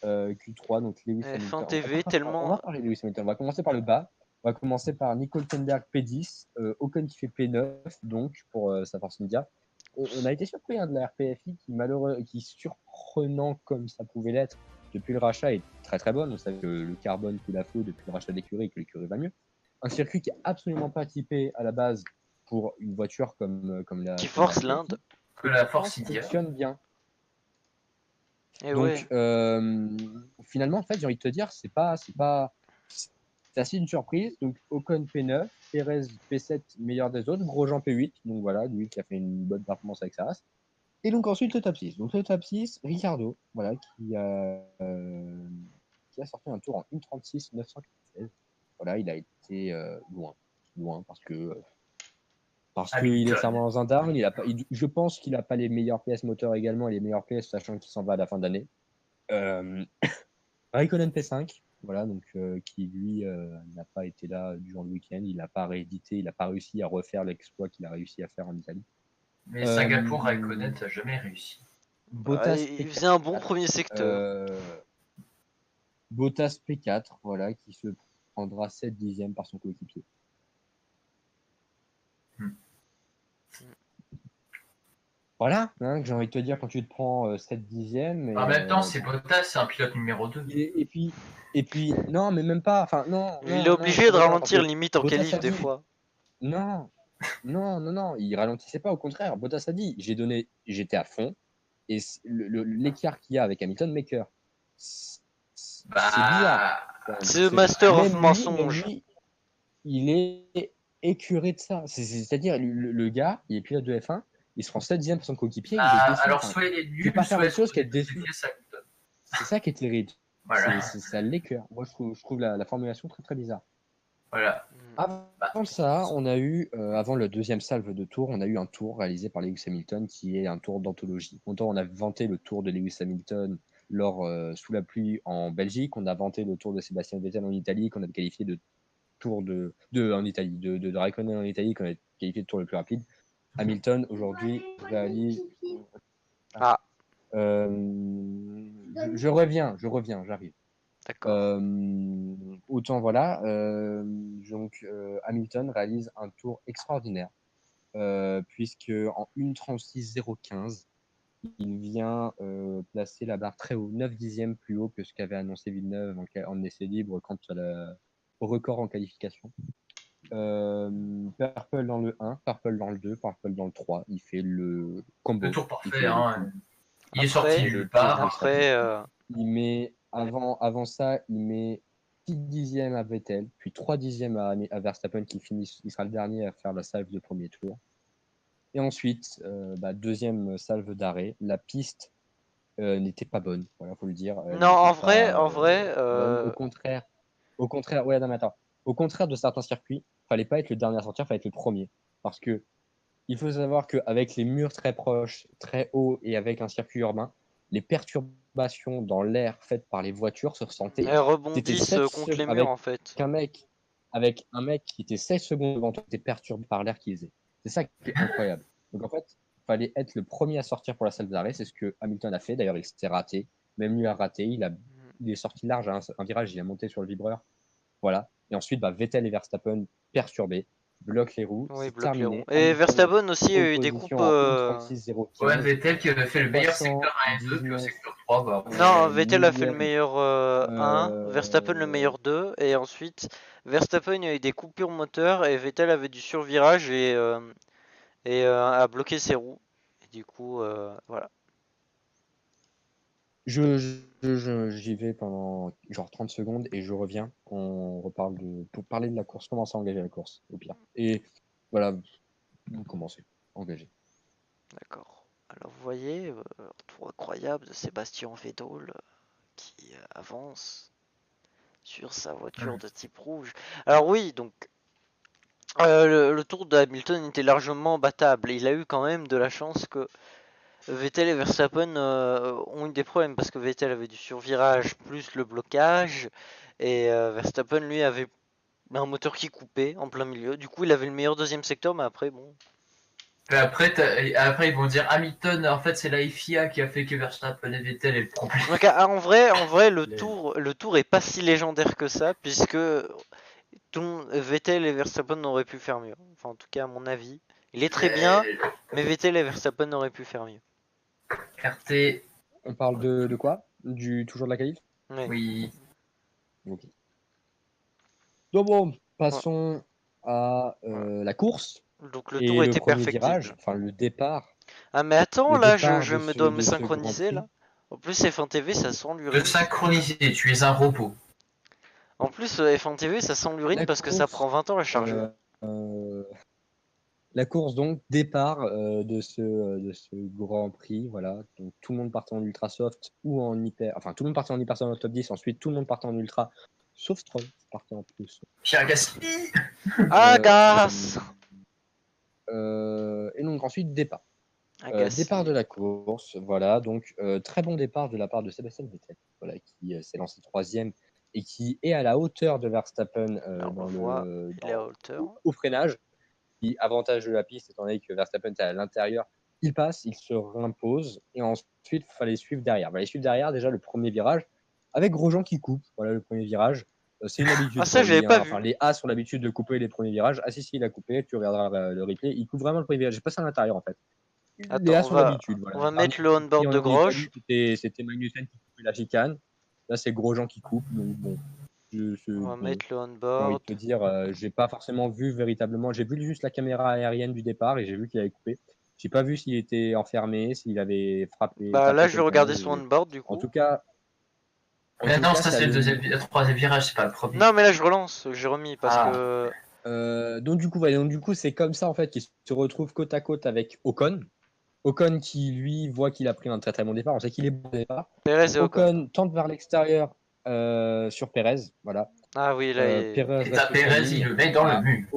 Q3, donc Lewis Hamilton.
TV, tellement.
On va parler de Lewis Hamilton. On va commencer par le bas. On va commencer par Nico Hülkenberg P10, Ocon qui fait P9, donc pour sa Force Media. On a été surpris de la RPFI qui, surprenant comme ça pouvait l'être, depuis le rachat, est très très bonne. On sait que le carbone coule à flot depuis le rachat d'écurie et que l'écurie va mieux. Un circuit qui est absolument pas typé à la base pour une voiture comme la.
Qui force l'Inde.
Que la Force India
fonctionne bien.
Et
donc, finalement, en fait, j'ai envie de te dire, c'est assez une surprise. Donc, Ocon P9, Perez P7, meilleur des autres, Grosjean P8. Donc voilà, lui qui a fait une bonne performance avec sa race. Et donc ensuite le top 6. Donc le top 6, Ricciardo, voilà, qui a sorti un tour en 1:36 916. Voilà, il a été loin parce que il est clairement dans un down. Je pense qu'il n'a pas les meilleures PS moteurs également et les meilleures PS, sachant qu'il s'en va à la fin d'année. Raikkonen P5, voilà, donc qui lui n'a pas été là durant le week-end. Il n'a pas réédité, il n'a pas réussi à refaire l'exploit qu'il a réussi à faire en Italie.
Mais Singapour, Raikkonen n'a jamais réussi.
Bottas
il faisait un bon premier secteur.
Bottas P4, voilà, qui se prendra 7 dixièmes par son coéquipier. Voilà, hein, que j'ai envie de te dire quand tu te prends 7 dixièmes.
En même temps, c'est Bottas, c'est un pilote numéro 2.
Et puis, non, mais même pas. Enfin, non.
Il est obligé de ralentir limite en qualif des fois.
Non, il ralentissait pas, au contraire. Bottas a dit, j'étais à fond, et l'écart qu'il y a avec Hamilton m'écœure. C'est bizarre.
C'est le master of mensonge.
Il est écuré de ça. C'est-à-dire, le gars, il est pilote de F1, il se prend 7 dixièmes pour son coéquipier.
Alors, soit il est nul,
pas faire
soit
autre chose qu'être déçu.
C'est
ça qui est terrible.
Voilà.
Ça l'écœure. Moi, je trouve la formulation très très bizarre.
Voilà.
Avant ça, on a eu, avant le deuxième salve de tour, on a eu un tour réalisé par Lewis Hamilton qui est un tour d'anthologie. Longtemps, on a vanté le tour de Lewis Hamilton sous la pluie en Belgique. On a vanté le tour de Sébastien Vettel en Italie, qu'on a qualifié de tour de Raikkonen en Italie, qu'on a qualifié de tour le plus rapide. Hamilton, aujourd'hui, réalise. Je reviens, j'arrive.
D'accord.
Autant voilà, donc Hamilton réalise un tour extraordinaire, puisque en 1:36.015, il vient placer la barre très haut, 9 dixièmes plus haut que ce qu'avait annoncé Villeneuve en essai libre au record en qualification. Purple dans le 1, Purple dans le 2, Purple dans le 3, il fait le combo.
Le tour parfait, hein. Il est sorti nulle part.
Après,
il met avant ça, il met 6 dixièmes à Vettel, puis 3 dixièmes à Verstappen qui il sera le dernier à faire la salve de premier tour. Et ensuite, deuxième salve d'arrêt. La piste n'était pas bonne, voilà, faut le dire.
Non, en vrai,
bonne. Au contraire, ouais, non, mais attends. Au contraire de certains circuits, fallait pas être le dernier à sortir, fallait être le premier. Parce que il faut savoir qu'avec les murs très proches, très hauts et avec un circuit urbain, les perturbations dans l'air faites par les voitures se ressentaient.
elles rebondissent contre les murs en fait.
Avec un mec qui était 16 secondes devant toi, qui était perturbé par l'air qu'il faisait. C'est ça qui est incroyable. Donc en fait, il fallait être le premier à sortir pour la salle d'arrêt. C'est ce que Hamilton a fait. D'ailleurs, il s'est raté. Même lui a raté. Il est sorti large à un virage. Il a monté sur le vibreur. Voilà. Et ensuite, Vettel et Verstappen perturbés. Bloquent les roues.
Oui,
c'est
bloque les
terminé.
roues. Et Verstappen aussi a eu des coupes.
Ouais, Vettel qui avait fait le meilleur secteur 1 et 2, puis au secteur 3.
Non, Vettel a fait le meilleur 1, Verstappen le meilleur 2, et ensuite Verstappen a eu des coupures moteur et Vettel avait du survirage et a bloqué ses roues. Et du coup, voilà.
J'y vais pendant genre 30 secondes et je reviens. On reparle pour parler de la course. Commencer à engager la course, au pire. Et voilà, vous commencez. Engager.
D'accord. Alors vous voyez, tour incroyable de Sébastien Vettel qui avance sur sa voiture de type rouge. Alors oui, donc le tour de Hamilton était largement battable. Il a eu quand même de la chance que Vettel et Verstappen ont eu des problèmes parce que Vettel avait du survirage plus le blocage et Verstappen lui avait un moteur qui coupait en plein milieu. Du coup, il avait le meilleur deuxième secteur, mais après, bon.
Après, ils vont dire Hamilton, en fait, c'est la FIA qui a fait que Verstappen et Vettel est le problème.
Donc, en vrai, le tour est pas si légendaire que ça, puisque Vettel et Verstappen n'auraient pu faire mieux. Enfin, en tout cas, à mon avis. Il est très bien, mais Vettel et Verstappen n'auraient pu faire mieux.
RT.
On parle de quoi toujours de la qualif?
Oui.
Ok. Donc bon, passons à la course.
Donc le tour était perfectible.
Virage, enfin le départ.
Ah mais attends, là, je me dois me synchroniser, là. En plus, F1 TV, ça sent l'urine.
De synchroniser, tu es un robot.
En plus, F1 TV, ça sent l'urine parce que ça prend 20 ans à charger.
La course, donc, départ de ce Grand Prix, voilà. Donc, tout le monde partait en ultra soft ou en hyper. Enfin, tout le monde partait en hyper soft dans le top 10. Ensuite, tout le monde partait en ultra, sauf Stroll, qui partait en plus.
Pierre Gasly.
Ah, Gas.
Et donc, ensuite, départ. Départ de la course, voilà. Donc, très bon départ de la part de Sébastien Vettel, voilà, qui s'est lancé troisième et qui est à la hauteur de Verstappen au freinage. Qui avantage de la piste, étant donné que Verstappen est à l'intérieur, il passe, il se réimpose, et ensuite, il fallait suivre derrière. Il fallait suivre derrière, déjà, le premier virage, avec Grosjean qui coupe, voilà, le premier virage. C'est une habitude.
Ah, ça, j'avais pas vu.
Enfin, les As ont l'habitude de couper les premiers virages. Ah, si, il a coupé, tu regarderas le replay, il coupe vraiment le premier virage. J'ai passé à l'intérieur, en fait.
Attends,
les As ont l'habitude, voilà.
On va mettre le on-board de Grosjean.
C'était Magnussen qui coupait la chicane. Là, c'est Grosjean qui coupe, donc bon.
On va mettre le on-board.
Te dire, j'ai pas forcément vu véritablement. J'ai vu juste la caméra aérienne du départ et j'ai vu qu'il avait coupé. J'ai pas vu s'il était enfermé, s'il avait frappé.
Bah là, je vais regarder son on-board du coup.
En tout cas.
Non, ça c'est le troisième virage, c'est pas le premier.
Non, mais là je relance, j'ai remis parce
que. Donc du coup, c'est comme ça en fait qu'il se retrouve côte à côte avec Ocon. Ocon qui lui voit qu'il a pris un très très bon départ. On sait qu'il est bon départ.
Perez et
Ocon tente vers l'extérieur. Sur Perez, voilà.
Ah oui, là,
Perez, il le met dans le mur.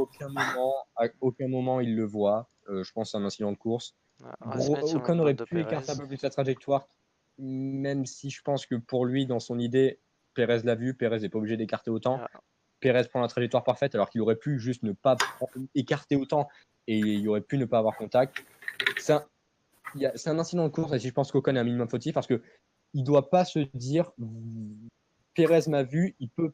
À aucun moment, il le voit. Je pense que c'est un incident de course. Ocon aurait pu écarter un peu plus la trajectoire, même si je pense que pour lui, dans son idée, Perez l'a vu, Perez n'est pas obligé d'écarter autant. Perez prend la trajectoire parfaite, alors qu'il aurait pu juste ne pas écarter autant et il aurait pu ne pas avoir contact. C'est un incident de course, et je pense qu'Ocon est un minimum fautif parce que il doit pas se dire Perez m'a vu, il peut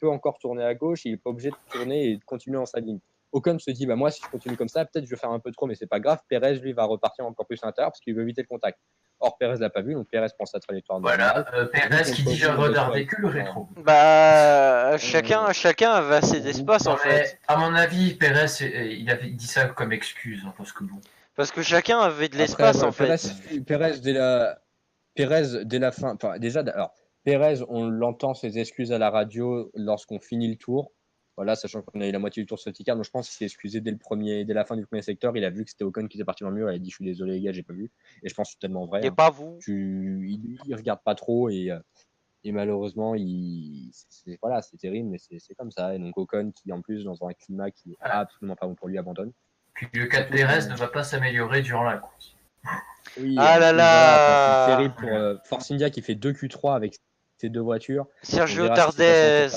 encore tourner à gauche, il n'est pas obligé de tourner et de continuer dans sa ligne. Ocon se dit, moi, si je continue comme ça, peut-être je vais faire un peu trop, mais c'est pas grave. Perez, lui, va repartir encore plus à l'intérieur parce qu'il veut éviter le contact. Or, Perez l'a pas vu, donc Perez prend sa trajectoire.
Voilà, Perez qui dit, je regardais que le rétro.
Bah, chacun avait assez d'espace, en fait.
À mon avis, Perez, il dit ça comme excuse, parce que bon.
Parce que chacun avait de l'espace, en fait.
Perez, dès la fin, enfin, déjà, alors, Pérez, on l'entend ses excuses à la radio lorsqu'on finit le tour. Voilà, sachant qu'on a eu la moitié du tour safety car, donc je pense qu'il s'est excusé dès la fin du premier secteur. Il a vu que c'était Ocon qui était parti dans le mur. Il a dit, je suis désolé les gars, j'ai pas vu. Et je pense que c'est tellement vrai.
Et pas vous.
Il regarde pas trop et malheureusement, voilà, c'est terrible, mais c'est comme ça. Et donc Ocon qui en plus dans un climat qui est absolument pas bon pour lui abandonne.
Puis le cas de Pérez ne va pas s'améliorer durant la course.
Oui,
Ah là là.
c'est terrible pour Force India qui fait 2 Q3 avec ses deux voitures.
Sergio Tardez.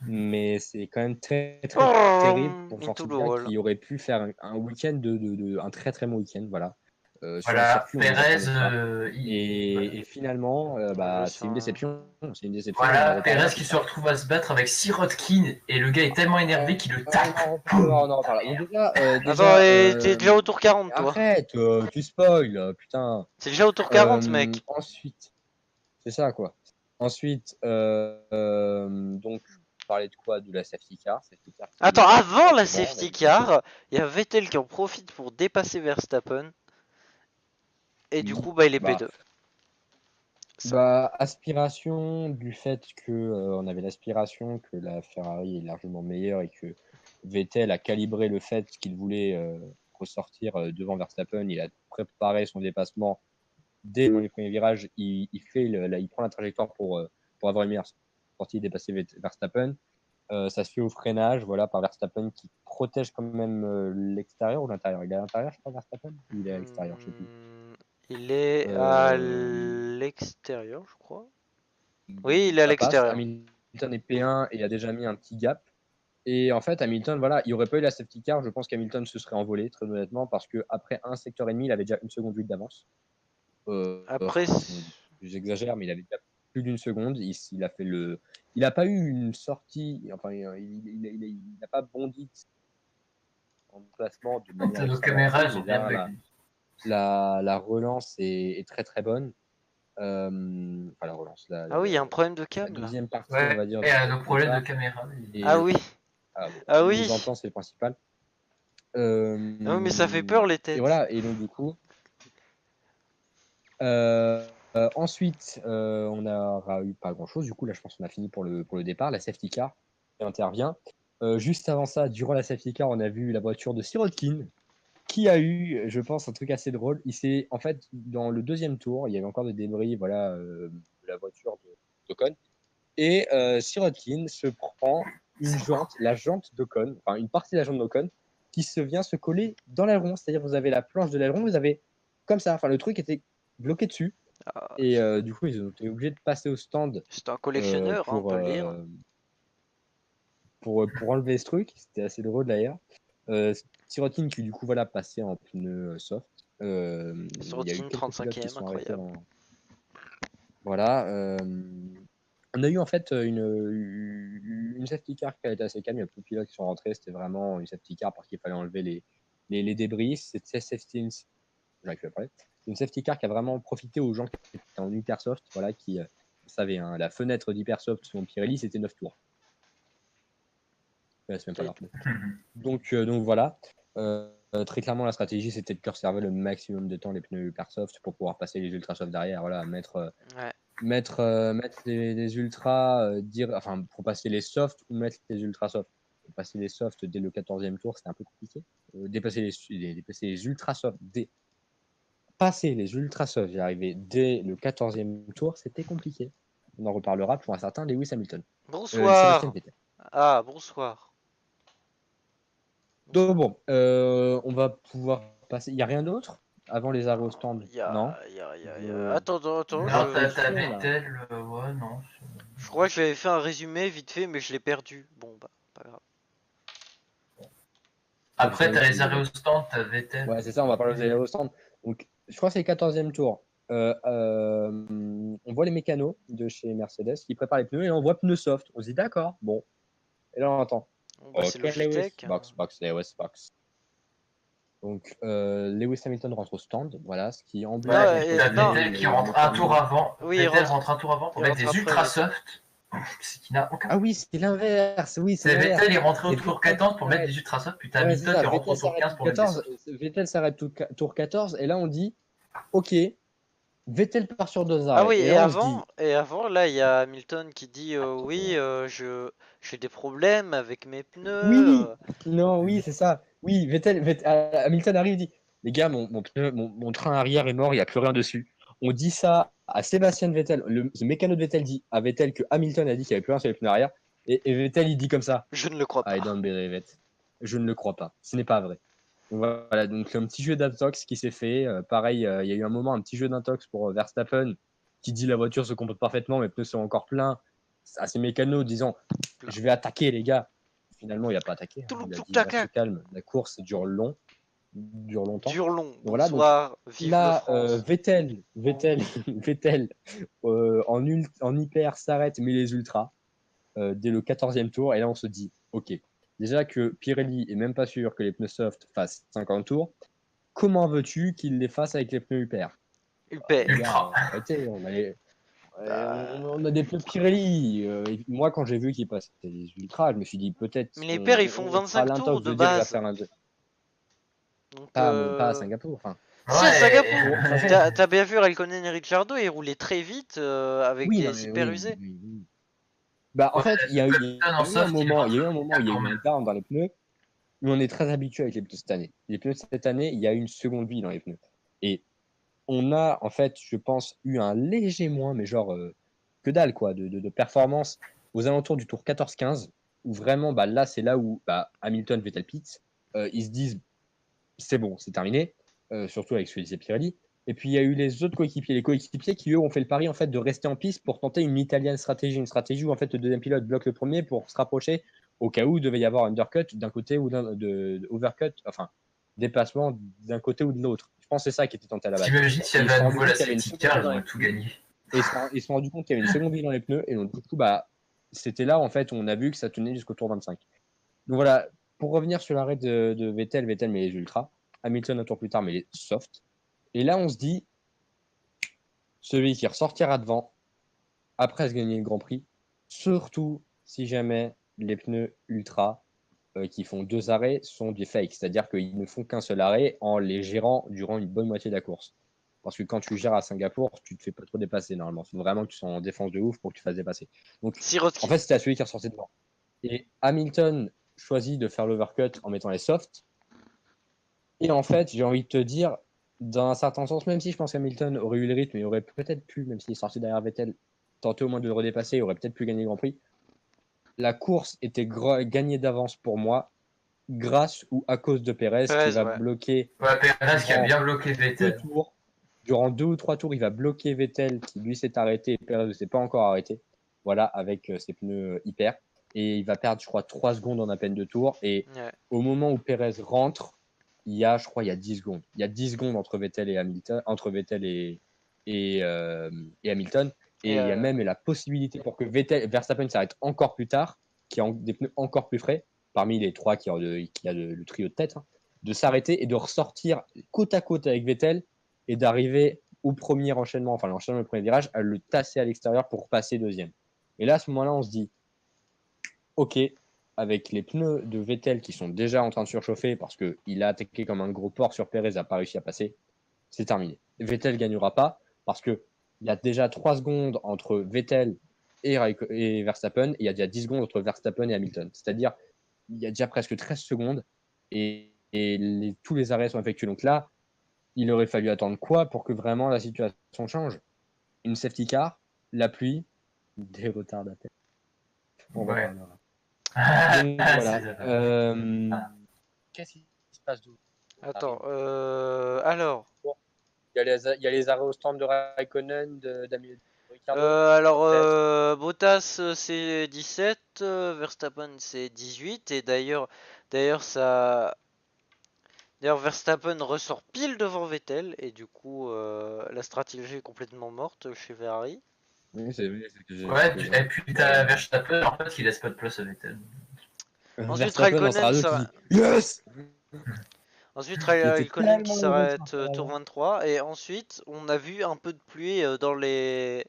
Mais c'est quand même très
Oh,
terrible pour
into the
Force
wall.
qui aurait pu faire un week-end un très très bon week-end, voilà.
Voilà, Pérez,
et finalement, c'est une déception.
Voilà, Pérez qui se retrouve à se battre avec Sirotkin et le gars est tellement énervé qu'il le tape.
Attends, t'es déjà au tour 40, toi.
Arrête, tu spoil, putain.
C'est déjà au tour 40, mec.
Ensuite, c'est ça quoi. Ensuite, donc, parler de quoi? De la safety car.
Attends, avant la safety car, il y a Vettel qui en profite pour dépasser Verstappen. Et du coup, il est P2.
Aspiration du fait que on avait l'aspiration que la Ferrari est largement meilleure et que Vettel a calibré le fait qu'il voulait ressortir devant Verstappen. Il a préparé son dépassement dès les premiers virages. Il prend la trajectoire pour avoir une meilleure sortie et dépasser Verstappen. Ça se fait au freinage, voilà, par Verstappen qui protège quand même l'extérieur ou l'intérieur. Il est à l'intérieur, je crois, Verstappen. Il est à l'extérieur, je sais plus.
Il est à l'extérieur, je crois. Oui, il est à l'extérieur.
Hamilton est P1 et a déjà mis un petit gap. Et en fait, Hamilton, voilà, il n'y aurait pas eu la safety car. Je pense qu'Hamilton se serait envolé, très honnêtement, parce qu'après un secteur et demi, il avait déjà 1 seconde 8 d'avance.
Après,
j'exagère, mais il avait déjà plus d'1 seconde. Il a fait il n'a pas eu une sortie, enfin, il n'a pas bondi en placement de manière.
Nos caméras, elles ont bien
la relance est très très bonne. La relance.
Oui, il y a un problème de cam.
La deuxième partie,
on
va dire.
Il y a nos problèmes de caméra.
Oui. Oui.
Les entends, c'est le principal.
Non, mais ça fait peur les têtes.
Et voilà, et donc du coup. Ensuite, on n'aura eu pas grand chose. Du coup, là, je pense qu'on a fini pour le départ. La safety car intervient. Juste avant ça, durant la safety car, on a vu la voiture de Sirotkin qui a eu, je pense, un truc assez drôle. En fait, dans le deuxième tour, il y avait encore des débris, voilà, de la voiture d'Ocon. Et Sirotkin se prend la jante d'Ocon, enfin une partie de la jante d'Ocon, qui vient se coller dans l'aileron. C'est-à-dire, vous avez la planche de l'aileron, vous avez comme ça. Enfin, le truc était bloqué dessus. Et du coup, ils ont été obligés de passer au stand.
C'est un collectionneur, on peut le dire.
Pour enlever ce truc, c'était assez drôle d'ailleurs. Sirotkin qui du coup passé en pneu soft.
Sirotkin 35e, incroyable.
Voilà. On a eu en fait une safety car qui a été assez calme. Il y a peu de pilotes qui sont rentrés. C'était vraiment une safety car parce qu'il fallait enlever les débris. C'était j'arrive plus à parler. C'est une safety car qui a vraiment profité aux gens qui étaient en Hypersoft, voilà, qui, vous savez, hein, la fenêtre d'Hypersoft sur Pirelli, c'était 9 tours. C'est même pas grave. Donc voilà. Très clairement, la stratégie, c'était de conserver le maximum de temps les pneus Hypersoft pour pouvoir passer les Ultrasoft derrière, voilà, mettre les ultras, pour passer les softs ou mettre les Ultrasoft. Pour passer les softs dès le 14e tour, c'était un peu compliqué. Dépasser les Ultrasoft passer les Ultrasoft, j'y arrivais dès le 14e tour, c'était compliqué. On en reparlera pour un certain Lewis Hamilton.
Bonsoir. Bonsoir.
Donc bon, on va pouvoir passer. Il n'y a rien d'autre avant les arrêts au stand? Non.
Attends.
Non, t'as Vettel, ouais, non.
Je crois que j'avais fait un résumé vite fait, mais je l'ai perdu. Bon, pas grave.
Après, t'as les arrêts au stand, t'as Vettel.
Ouais, c'est ça, on va parler des arrêts au stand. Donc, je crois que c'est le 14e tour. On voit les mécanos de chez Mercedes qui préparent les pneus et on voit pneus soft. On se dit d'accord, bon. Et là, on entend.
C'est Logitech.
Lewis, box. Donc, Lewis Hamilton rentre au stand, voilà, ce qui emblème.
T'as Vettel qui rentre un tour avant. Vettel rentre un tour avant pour mettre des ultra soft. Qui n'a aucun.
Ah oui, c'est l'inverse. Oui,
c'est Vettel est rentré au tour 14 pour mettre des ultra soft, puis t'as Hamilton qui rentre au tour 15 pour mettre des soft.
Vettel s'arrête au tour 14 et là on dit ok, Vettel part sur 2
Ah
arrêts.
oui,
Et
et
là, on se dit,
avant, là, il y a Hamilton qui dit oui, j'ai des problèmes avec mes pneus.
oui, non, oui, c'est ça. Oui, Hamilton arrive, il dit, les gars, mon train arrière est mort, il n'y a plus rien dessus. On dit ça à Sébastien Vettel. Le mécano de Vettel dit à Vettel que Hamilton a dit qu'il n'y avait plus rien sur les pneus arrière. Et Vettel, il dit comme ça,
Je ne le crois
I
pas.
don't believe it. Je ne le crois pas. Ce n'est pas vrai. Donc voilà, donc un petit jeu d'intox qui s'est fait. Pareil, il y a eu un moment, un petit jeu d'intox pour Verstappen qui dit la voiture se comporte parfaitement, mes pneus sont encore pleins. À ses mécanos disant je vais attaquer les gars. Finalement, il n'a pas attaqué. Hein. Il a dit se calme. La course dure longtemps.
Dure long.
Voilà,
Bonsoir. Vive la
là,
France.
Vettel, en hyper s'arrête, mais les ultras dès le 14e tour. Et là, on se dit, ok, déjà que Pirelli est même pas sûr que les pneus soft fassent 50 tours, comment veux-tu qu'il les fasse avec les pneus hyper?
Ultra.
Arrêtez, on a des pneus Pirelli. Moi, quand j'ai vu qu'ils passaient les ultras, je me suis dit peut-être.
Mais les pairs, ils font
on fera
25 tours
l'intox
de
dire il va
base.
faire un 2.
Donc,
Pas à Singapour. Enfin.
Si, à Singapour.
Ouais.
T'as bien vu Raikkonen et Ricciardo, ils roulaient très vite avec
Oui, non,
des
mais
hyper
oui,
usés.
oui. Bah, en fait, il y a eu un moment où il y a eu un down dans les pneus, mais on est très habitué avec les pneus cette année. Les pneus cette année, il y a eu une seconde vie dans les pneus. Et on a, en fait, je pense, eu un léger moins, mais genre que dalle, quoi, de performance aux alentours du tour 14-15, où vraiment, bah, là, c'est là où Hamilton, Vettel, Pitts, ils se disent, c'est bon, c'est terminé, surtout avec Felipe Pirelli. Et puis, il y a eu les autres coéquipiers, les coéquipiers qui, eux, ont fait le pari, en fait, de rester en piste pour tenter une italienne stratégie, une stratégie où, en fait, le deuxième pilote bloque le premier pour se rapprocher au cas où il devait y avoir undercut d'un côté ou overcut, enfin, déplacement d'un côté ou de l'autre. Je pense que c'est ça qui était tenté à la base.
T'imagines s'il y avait à nouveau la safety car, ils auraient tout gagné.
Et ils se sont rendu compte qu'il y avait une seconde vie dans les pneus. Et donc, du coup, c'était là, en fait, où on a vu que ça tenait jusqu'au tour 25. Donc voilà, pour revenir sur l'arrêt de Vettel mais les ultras. Hamilton un tour plus tard, mais les soft. Et là, on se dit, celui qui ressortira devant, après se gagner le Grand Prix, surtout si jamais les pneus ultra qui font 2 arrêts sont des fakes, c'est-à-dire qu'ils ne font qu'un seul arrêt en les gérant durant une bonne moitié de la course. Parce que quand tu gères à Singapour, tu te fais pas trop dépasser normalement. Il faut vraiment que tu sois en défense de ouf pour que tu fasses dépasser. Donc, en fait, c'était à celui qui ressortait devant. Et Hamilton choisit de faire l'overcut en mettant les softs. Et en fait, j'ai envie de te dire, dans un certain sens, même si je pense qu'Hamilton aurait eu le rythme et aurait peut-être pu, même s'il est sorti derrière Vettel, tenter au moins de le redépasser, il aurait peut-être pu gagner le Grand Prix. La course était gagnée d'avance pour moi, grâce ou à cause de Perez qui va bloquer.
Ouais, Perez qui a bien bloqué Vettel.
Durant 2 ou 3 tours, il va bloquer Vettel qui lui s'est arrêté et Perez ne s'est pas encore arrêté. Voilà, avec ses pneus hyper. Et il va perdre, je crois, 3 secondes en à peine 2 tours. Et au moment où Perez rentre, il y a 10 secondes. Il y a 10 secondes entre Vettel et Hamilton. Et Hamilton. Et il y a même la possibilité pour que Verstappen s'arrête encore plus tard, qui a des pneus encore plus frais, parmi les 3 qui a le trio de tête, hein, de s'arrêter et de ressortir côte à côte avec Vettel et d'arriver au premier enchaînement, enfin l'enchaînement du premier virage, à le tasser à l'extérieur pour passer deuxième. Et là, à ce moment-là, on se dit, ok, avec les pneus de Vettel qui sont déjà en train de surchauffer parce qu'il a attaqué comme un gros porc sur Perez, n'a pas réussi à passer, c'est terminé. Vettel ne gagnera pas parce qu'il y a déjà 3 secondes entre Vettel et Verstappen, et il y a déjà 10 secondes entre Verstappen et Hamilton. C'est-à-dire, il y a déjà presque 13 secondes et tous les arrêts sont effectués. Donc là, il aurait fallu attendre quoi pour que vraiment la situation change? Une safety car, la pluie, des retardataires. On reparlera. Donc voilà. Qu'est-ce qui se passe d'autre?
Attends, alors.
Il y a les arrêts au stand de Raikkonen, Ricciardo.
Bottas c'est 17, Verstappen c'est 18 et d'ailleurs Verstappen ressort pile devant Vettel et du coup la stratégie est complètement morte chez Ferrari.
Oui, c'est vrai.
Et puis t'as Verstappen en fait qui laisse pas de place à Vettel.
Ensuite Raikkonen ça.
Yes.
Ensuite Raikkonen qui s'arrête tour 23 et ensuite on a vu un peu de pluie dans les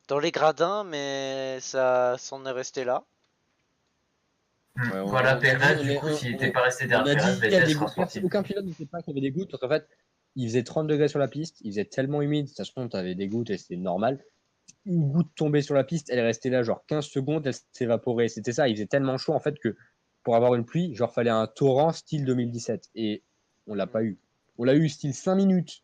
gradins mais ça s'en est resté là.
Ouais, voilà, Perez, du coup, s'il n'était pas resté derrière Perez, Vettel sera sorti.
Aucun pilote ne sait pas qu'il y avait des gouttes, parce qu'en fait, il faisait 30 degrés sur la piste, il faisait tellement humide, de toute façon, t'avais des gouttes et c'était normal. Une goutte tombée sur la piste, elle est restée là genre 15 secondes, elle s'évaporait. C'était ça, il faisait tellement chaud en fait que pour avoir une pluie, genre fallait un torrent style 2017. Et on l'a pas eu. On l'a eu style 5 minutes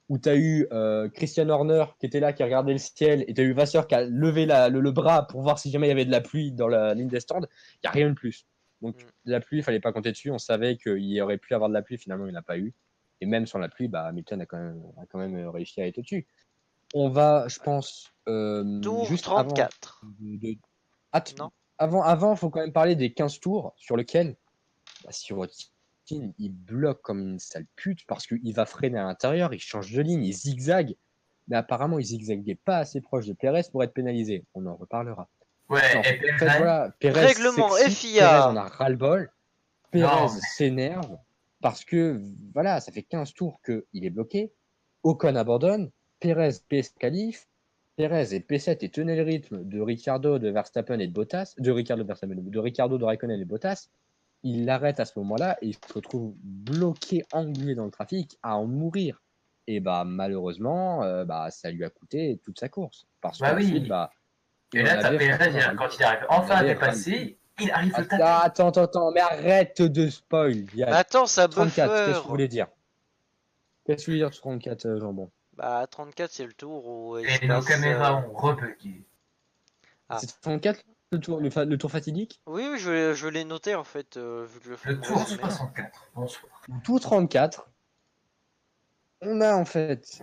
où tu as eu Christian Horner qui était là, qui regardait le ciel, et tu as eu Vasseur qui a levé le bras pour voir si jamais il y avait de la pluie dans la ligne des stands. Il n'y a rien de plus. Donc la pluie, il fallait pas compter dessus. On savait qu'il y aurait pu avoir de la pluie, finalement il n'y en a pas eu. Et même sans la pluie, bah, Hamilton a quand même réussi à être au-dessus. On va, je pense,
Tour
juste
34.
avant, il faut quand même parler des 15 tours sur lesquels Sirotkin, il bloque comme une sale pute parce qu'il va freiner à l'intérieur, il change de ligne, il zigzague. Mais apparemment, il zigzaguait pas assez proche de Pérez pour être pénalisé. On en reparlera.
Ouais,
Non,
et
en fait, voilà, Pérez
Règlement
s'excite,
FIA.
Pérez en a ras-le-bol. Pérez
Non.
s'énerve parce que, voilà, ça fait 15 tours qu'il est bloqué. Ocon abandonne. Pérez qualif. Pérez est P7 et tenait le rythme de Ricciardo, de Verstappen et de Bottas. De Ricciardo, de Raikkonen et de Bottas. Il l'arrête à ce moment-là et il se retrouve bloqué, englué dans le trafic, à en mourir. Et bah malheureusement, ça lui a coûté toute sa course. Parce
Bah
qu'ensuite,
oui.
bah,
Et là, t'as Pérez, quand il arrive enfin à dépasser, il arrive le taper.
Attends, mais arrête de spoil.
Mais attends, ça
34, qu'est-ce que
buffer.
tu voulais dire? Qu'est-ce que tu voulais dire sur 34, Jambon?
Bah 34 c'est le tour où il
Et
se
nos
passe,
caméras ont rebugué.
Ah.
C'est 34 le tour fatidique?
Oui, oui, je l'ai noté en fait, vu que je fais
Le
mon
tour
résumé.
64. Bonsoir.
Tour 34. On a en fait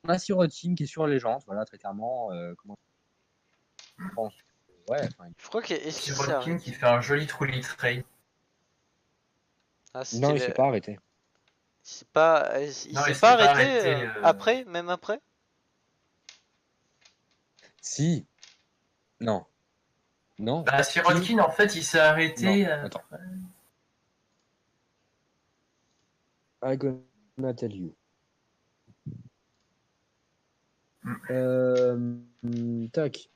on a Sirotkin qui est sur Légende, voilà, très clairement. Comment je pense? Ouais, enfin,
Je crois que est-ce qu'il s'est
Sirotkin
arrêté?
qui fait un joli trulli trail.
Ah,
non,
c'était
il s'est pas arrêté.
il
Non,
s'est
il
pas
s'est pas
arrêté
arrêté,
après, même après?
Si, non, non.
Bah,
Si.
Sirotkin, en fait, il s'est
Non,
arrêté.
attends. I gonna tell you. Tac.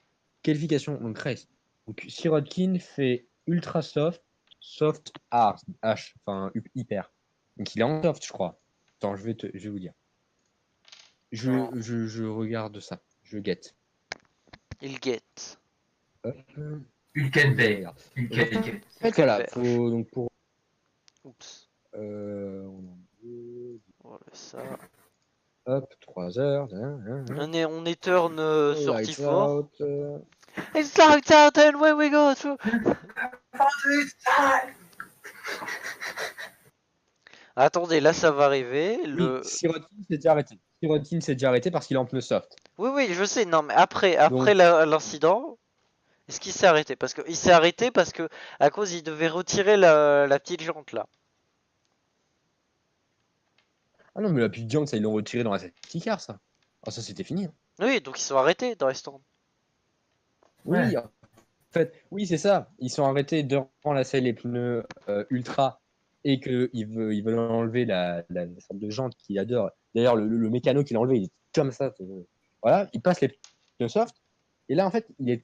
Qualification, donc race. Donc Sirotkin fait ultra soft, soft hard, H, enfin hyper. Donc il est en soft, je crois. Attends, je vais vous dire.
Non.
Je regarde ça. Je guette.
Il guette.
Hop.
Hülkenberg.
Regarde.
Hülkenberg.
En fait, voilà,
Hülkenberg.
faut donc pour.
Oups. Voilà ça.
Hop, 3 heures.
On est turn sortie
Lights
fort.
out,
It's lights out and where we go through. Attendez, là ça va arriver.
Oui, Sirotkin s'est déjà arrêté. Sirotkin s'est déjà arrêté parce qu'il est en pneu soft.
Oui, oui, je sais. Non, mais après
Donc-
l'incident, est-ce qu'il s'est arrêté? Parce que il s'est arrêté parce que à cause il devait retirer la petite jante là.
Ah non, mais la petite jante, ça, ils l'ont retiré dans la safety car, ça. Ah, ça, c'était fini. Hein.
Oui, donc ils sont arrêtés dans les stands.
Oui,
Ouais.
en fait, oui, c'est ça. Ils sont arrêtés devant la selle les pneus ultra et qu'ils veulent enlever la sorte de jante qu'ils adorent. D'ailleurs, le mécano qui l'a enlevé, il est comme ça. Voilà, il passe les pneus soft. Et là, en fait, il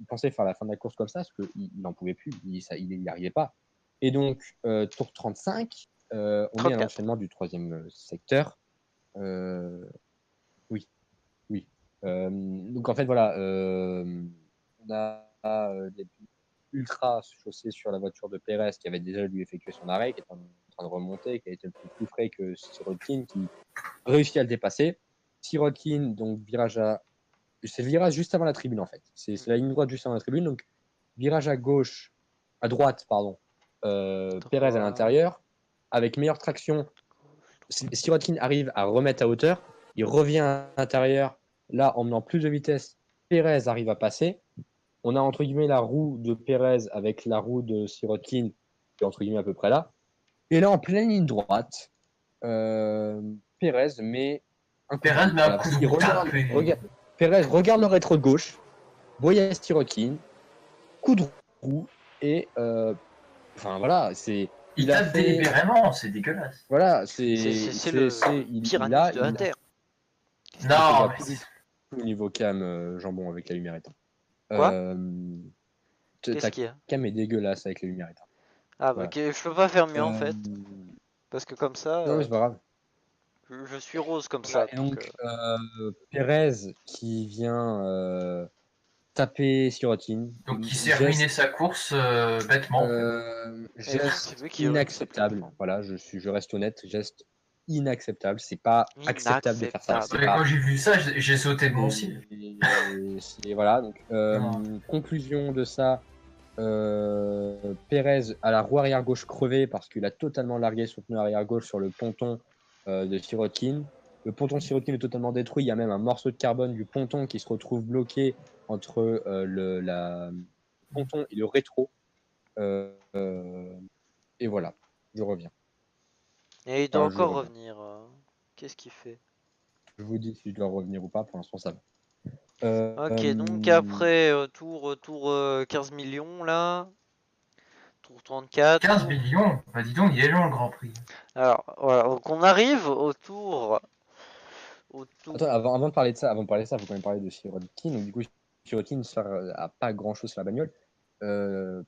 pensait faire la fin de la course comme ça parce qu'il n'en pouvait plus. Il n'y arrivait pas. Et donc, tour 35, on est à
34.
l'enchaînement du troisième secteur. Oui. Donc en fait voilà, on a des ultra chaussés sur la voiture de Pérez qui avait déjà lui effectué son arrêt, qui est en train de remonter, qui a été un peu plus frais que Sirotkin qui réussit à le dépasser. Sirotkin donc c'est le virage juste avant la tribune en fait. C'est la ligne droite juste avant la tribune, donc virage à droite pardon. Pérez à l'intérieur avec meilleure traction. Sirotkin arrive à remettre à hauteur, il revient à l'intérieur. Là, en menant plus de vitesse, Pérez arrive à passer. On a entre guillemets la roue de Pérez avec la roue de Sirotkin, qui est entre guillemets à peu près là. Et là, en pleine ligne droite, Pérez met un coup
Pérez met un coup de
Pérez regarde le rétro de gauche, voyait Sirotkin, coup de roue, et enfin voilà, c'est.
Il tape délibérément, c'est dégueulasse.
Voilà,
C'est le piranha de la Terre.
Non,
au niveau cam, jambon avec la lumière éteinte.
Quoi? Qu'est-ce
Ta
qu'il y a?
cam est dégueulasse avec la lumière éteinte.
Ah bah
Voilà.
ok, je peux pas faire mieux en fait. Parce que comme ça,
Non, mais c'est pas grave.
je suis rose comme ça.
Et donc, Pérez qui vient taper Sirotkin.
Donc il s'est ruiné sa course bêtement. En fait.
Et
Geste
c'est lui qui
inacceptable. Voilà, je reste honnête. Geste inacceptable. C'est pas acceptable de faire ça.
Inacceptable.
C'est pas...
Quand j'ai vu ça, j'ai sauté de mon ciel.
Voilà, donc conclusion de ça. Pérez a la roue arrière gauche crevée parce qu'il a totalement largué son pneu arrière gauche sur le ponton de Sirotkin. Le ponton de Sirotkin est totalement détruit. Il y a même un morceau de carbone du ponton qui se retrouve bloqué entre le ponton et le rétro. Et voilà, je reviens.
Et il doit
Enfin, je
encore
reviens.
revenir. Qu'est-ce qu'il fait?
Je vous dis si je dois revenir ou pas. Pour l'instant, ça va.
Ok, donc après tour 15 millions là. Tour 34.
15 millions Bah dis donc, il est long le Grand Prix.
Alors voilà, donc on arrive au tour.
Attends, avant de parler de ça, faut quand même parler de Sirotkin. Donc du coup, Sirotkin a pas grand chose sur la bagnole.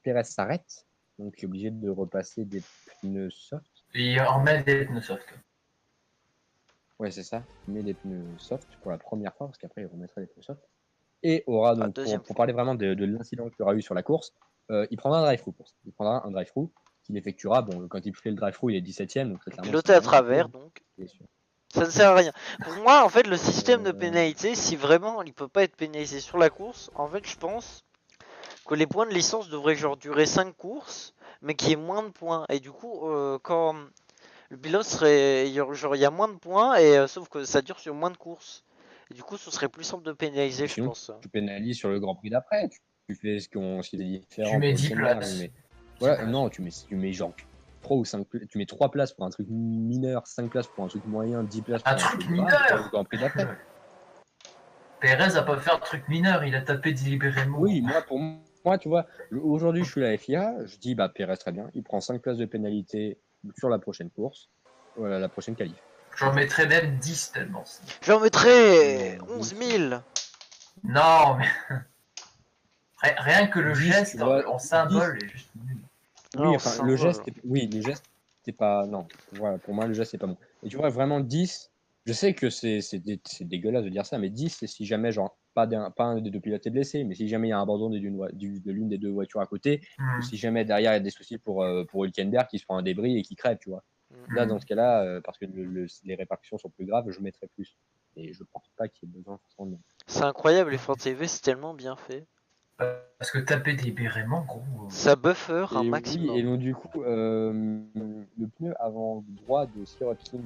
Pérez s'arrête, donc il est obligé de repasser des pneus soft.
Et il remet des pneus soft.
Ouais, c'est ça. Il met des pneus soft pour la première fois, parce qu'après il remettra des pneus soft. Et aura donc, pour parler vraiment de l'incident qu'il y aura eu sur la course, il prendra un drive-through. Il prendra un drive-through qu'il effectuera. Bon, quand il fait le drive-through, il est 17ème. Donc
piloté à travers, donc. Ça ne sert à rien. Pour moi, en fait, le système de pénalité, si vraiment il peut pas être pénalisé sur la course, en fait, je pense que les points de licence devraient genre durer 5 courses, mais qu'il y ait moins de points. Et du coup, quand le pilote serait. Genre, il y a moins de points, et sauf que ça dure sur moins de courses. Et du coup, ce serait plus simple de pénaliser, je pense.
Tu pénalises sur le Grand Prix d'après. Tu fais ce qui est différent.
Tu mets 10 places.
Mais... Voilà, non, tu mets genre 3 ou 5 tu mets 3 places pour un truc mineur, 5 places pour un truc moyen, 10 places pour
un truc mineur.
Grand Prix d'après.
Pérez a pas fait un truc mineur, il a tapé délibérément.
Oui, pour moi, tu vois, aujourd'hui je suis la FIA, je dis bah Pérez très bien, il prend 5 places de pénalité sur la prochaine course, voilà, la prochaine qualif.
J'en mettrais même 10 tellement.
J'en mettrais 11 000.
Non, mais rien que le geste en symbole est juste nul.
Oui, enfin, le geste, c'est pas. Non, voilà, pour moi, le geste, c'est pas bon. Et tu vois, vraiment 10, je sais que c'est dégueulasse de dire ça, mais 10, c'est si jamais, genre, pas un des deux pilotes est blessé, mais si jamais il y a un abandon de l'une des deux voitures à côté, ou si jamais derrière il y a des soucis pour Hülkenberg qui se prend un débris et qui crève, tu vois. Là, dans ce cas-là, parce que les répercussions sont plus graves, je mettrais plus. Et je pense pas qu'il y ait besoin forcément de...
C'est incroyable, l'effort TV, c'est tellement bien fait.
Parce que taper délibérément, gros.
Ça buffer un maximum.
Oui, et donc du coup, le pneu avant droit de Sirotkin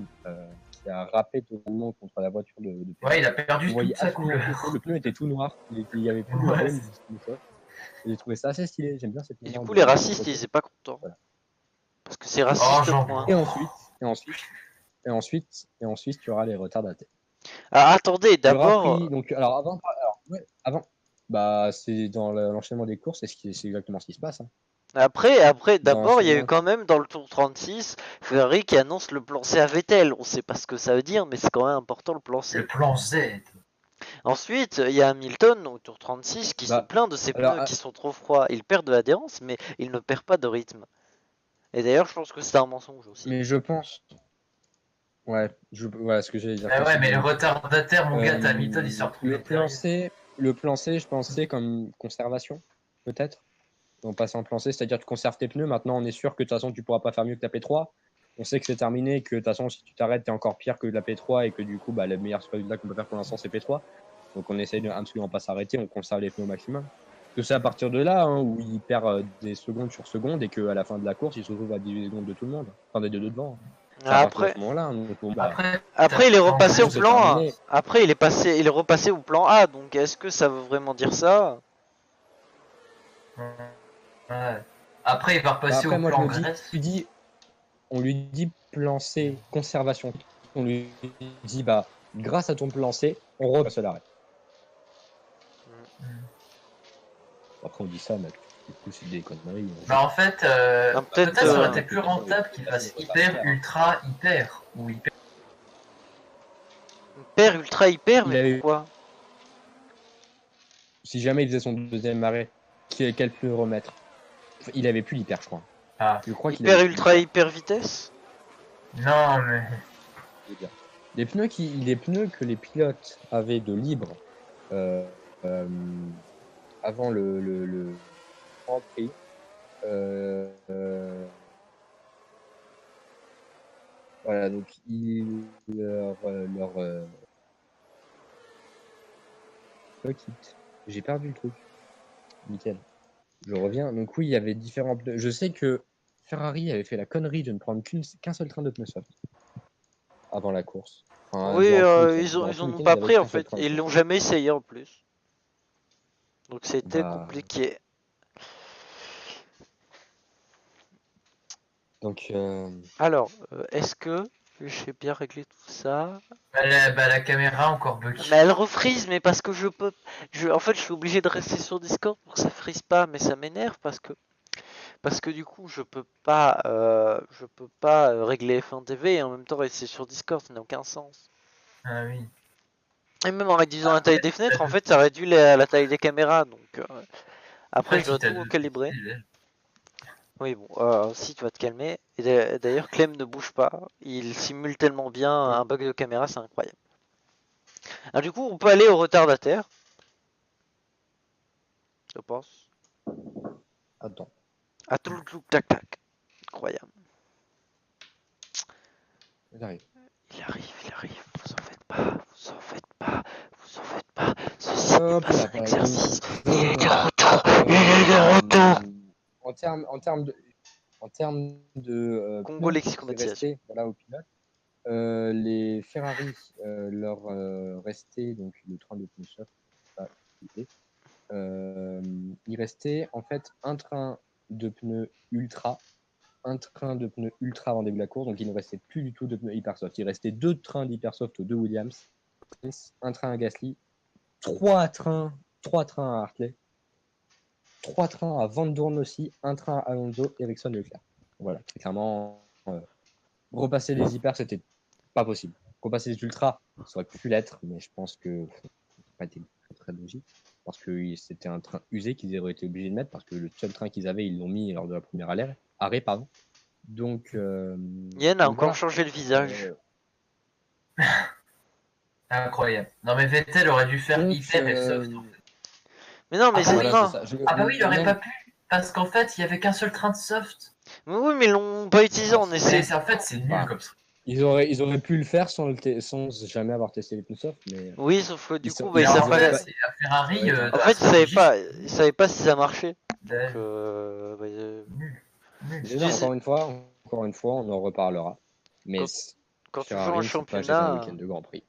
qui a râpé totalement contre la voiture de
Ouais, il a perdu toute sa couleur.
Le pneu était tout noir, il y avait plus de jaune. J'ai trouvé ça assez stylé, j'aime bien cette
Et du coup, les racistes, ils étaient pas contents. Voilà. Parce que c'est raciste au point.
Et ensuite, tu auras les retardataires.
Alors attendez, d'abord.
Donc, avant, bah, c'est dans l'enchaînement des courses, c'est exactement ce qui se passe. Hein.
Après, d'abord, il y a eu quand même dans le tour 36, Ferrari qui annonce le plan C à Vettel. On sait pas ce que ça veut dire, mais c'est quand même important le plan C.
Le plan Z.
Ensuite, il y a Hamilton au tour 36 qui se plaint de ses pneus qui sont trop froids. Il perd de l'adhérence, mais il ne perd pas de rythme. Et d'ailleurs, je pense que c'est un mensonge aussi.
Mais je pense. Ouais, voilà ce que j'allais dire.
Ouais, mais le retardataire, mon gars, Hamilton, il s'est retrouvé.
Le plan C, je pensais comme conservation, peut-être. En passant en plan C, c'est-à-dire tu conserves tes pneus. Maintenant, on est sûr que de toute façon, tu pourras pas faire mieux que ta P3. On sait que c'est terminé, que de toute façon, si tu t'arrêtes, t'es encore pire que la P3 et que du coup, bah, le meilleur résultat qu'on peut faire pour l'instant, c'est P3. Donc, on essaye de absolument pas s'arrêter, on conserve les pneus au maximum. Que c'est à partir de là où il perd des secondes sur secondes et qu'à la fin de la course, il se retrouve à 18 secondes de tout le monde. Enfin, des deux devant.
Après,
après,
il est repassé au plan A. Après, il est repassé au plan A. Donc, est-ce que ça veut vraiment dire ça?
Ouais. Après, il va repasser au plan Grèce.
On lui dit plan C, conservation. On lui dit, bah, grâce à ton plan C, on repasse l'arrêt. Après, on dit ça, mais du coup, c'est des conneries.
Bah, en fait, peut-être ça aurait été plus rentable qu'il fasse hyper, ultra, hyper. Ou hyper.
Hyper, ultra, hyper, mais pourquoi?
Si jamais il faisait son deuxième arrêt, quel pneu remettre? Il avait plus l'hyper, je crois.
Ah.
Je crois
hyper, ultra, hyper vitesse?
Non, mais.
je veux dire. Les pneus que les pilotes avaient de libre euh, euh, avant le Grand Prix, voilà, donc quitte. J'ai perdu le truc. Nickel. Je reviens. Donc oui, il y avait différents pneus. Je sais que Ferrari avait fait la connerie de ne prendre qu'un seul train de pneus soft avant la course. Enfin,
Oui,
durant tout le week-end.
ils
Durant tout
en
le
ont
week-end,
pas
ils avaient
pris en
qu'un seul
fait,
train de
et ils
pneus
l'ont
soft.
jamais essayé en plus. Donc c'était
Bah,
compliqué.
donc,
Alors, est-ce que j'ai bien réglé tout ça?
La caméra encore bug.
Mais elle refreeze, mais parce que je peux. En fait, je suis obligé de rester sur Discord pour que ça freeze pas, mais ça m'énerve parce que du coup, je peux pas régler F1 TV et en même temps rester sur Discord, ça n'a aucun sens.
Ah oui.
Et même en réduisant la taille des fenêtres, en fait, ça réduit la taille des caméras, donc après,
Après,
je
si
dois
t'as
tout
deux
calibrer.
pixels,
Oui, bon, si tu vas te calmer. Et d'ailleurs, Clem ne bouge pas. Il simule tellement bien un bug de caméra, c'est incroyable. Alors, du coup, on peut aller au retardataire, je pense.
attends.
À tout le clou, tac tac. Incroyable.
J'arrive.
Il arrive. Vous en faites pas, vous en faites pas, vous en faites pas. Ceci n'est
Hop
pas
là,
un
voilà,
exercice.
donc,
Il est de retour. Il est de retour.
en termes de
Congo
pneus qui
lexicomatisation.
restaient voilà, aux pilotes, les Ferrari leur restait, donc le train de pneus soft, pas utilisé. Il restait en fait un train de pneus ultra, un train de pneus ultra avant le début de la course, donc il ne restait plus du tout de pneus hyper soft. Il restait deux trains d'hyper soft aux deux Williams, un train à Gasly, trois trains à Hartley, trois trains à Van Dorn aussi, un train à Alonso, Ericsson et Leclerc. Voilà, c'est clairement repasser les hyper, c'était pas possible. Repasser les ultras, ça aurait pu l'être, mais je pense que ça n'a pas été très, très logique. Parce que c'était un train usé qu'ils auraient été obligés de mettre, parce que le seul train qu'ils avaient, ils l'ont mis lors de la première arrêt, pardon. Donc,
Yen a
donc
encore
voilà.
changé le visage.
incroyable. Non, mais Vettel aurait dû faire
Donc,
hyper et soft. En fait.
Mais non, mais
Ah bah
c'est.
oui.
voilà, c'est
Non.
ça.
Ah bah oui, il aurait
Même,
pas pu. Parce qu'en fait, il y avait qu'un seul train de soft.
Mais oui, mais ils l'ont pas utilisé en essai.
Mais en fait, c'est nul
bah,
comme ça.
ils auraient pu le faire sans jamais avoir testé les pneus soft, mais
Oui, sauf que du coup, bah,
Mais
ils
en
savent pas.
fait,
pas.
c'est la Ferrari
En
de la
fait,
stratégie.
ils savaient pas si ça marchait. Donc,
Nul. Nul.
Je veux dire, encore une fois, on en reparlera. Mais
Quand, quand tu joues en
Ferrari ne sait pas gérer un
championnat.
week-end de Grand Prix.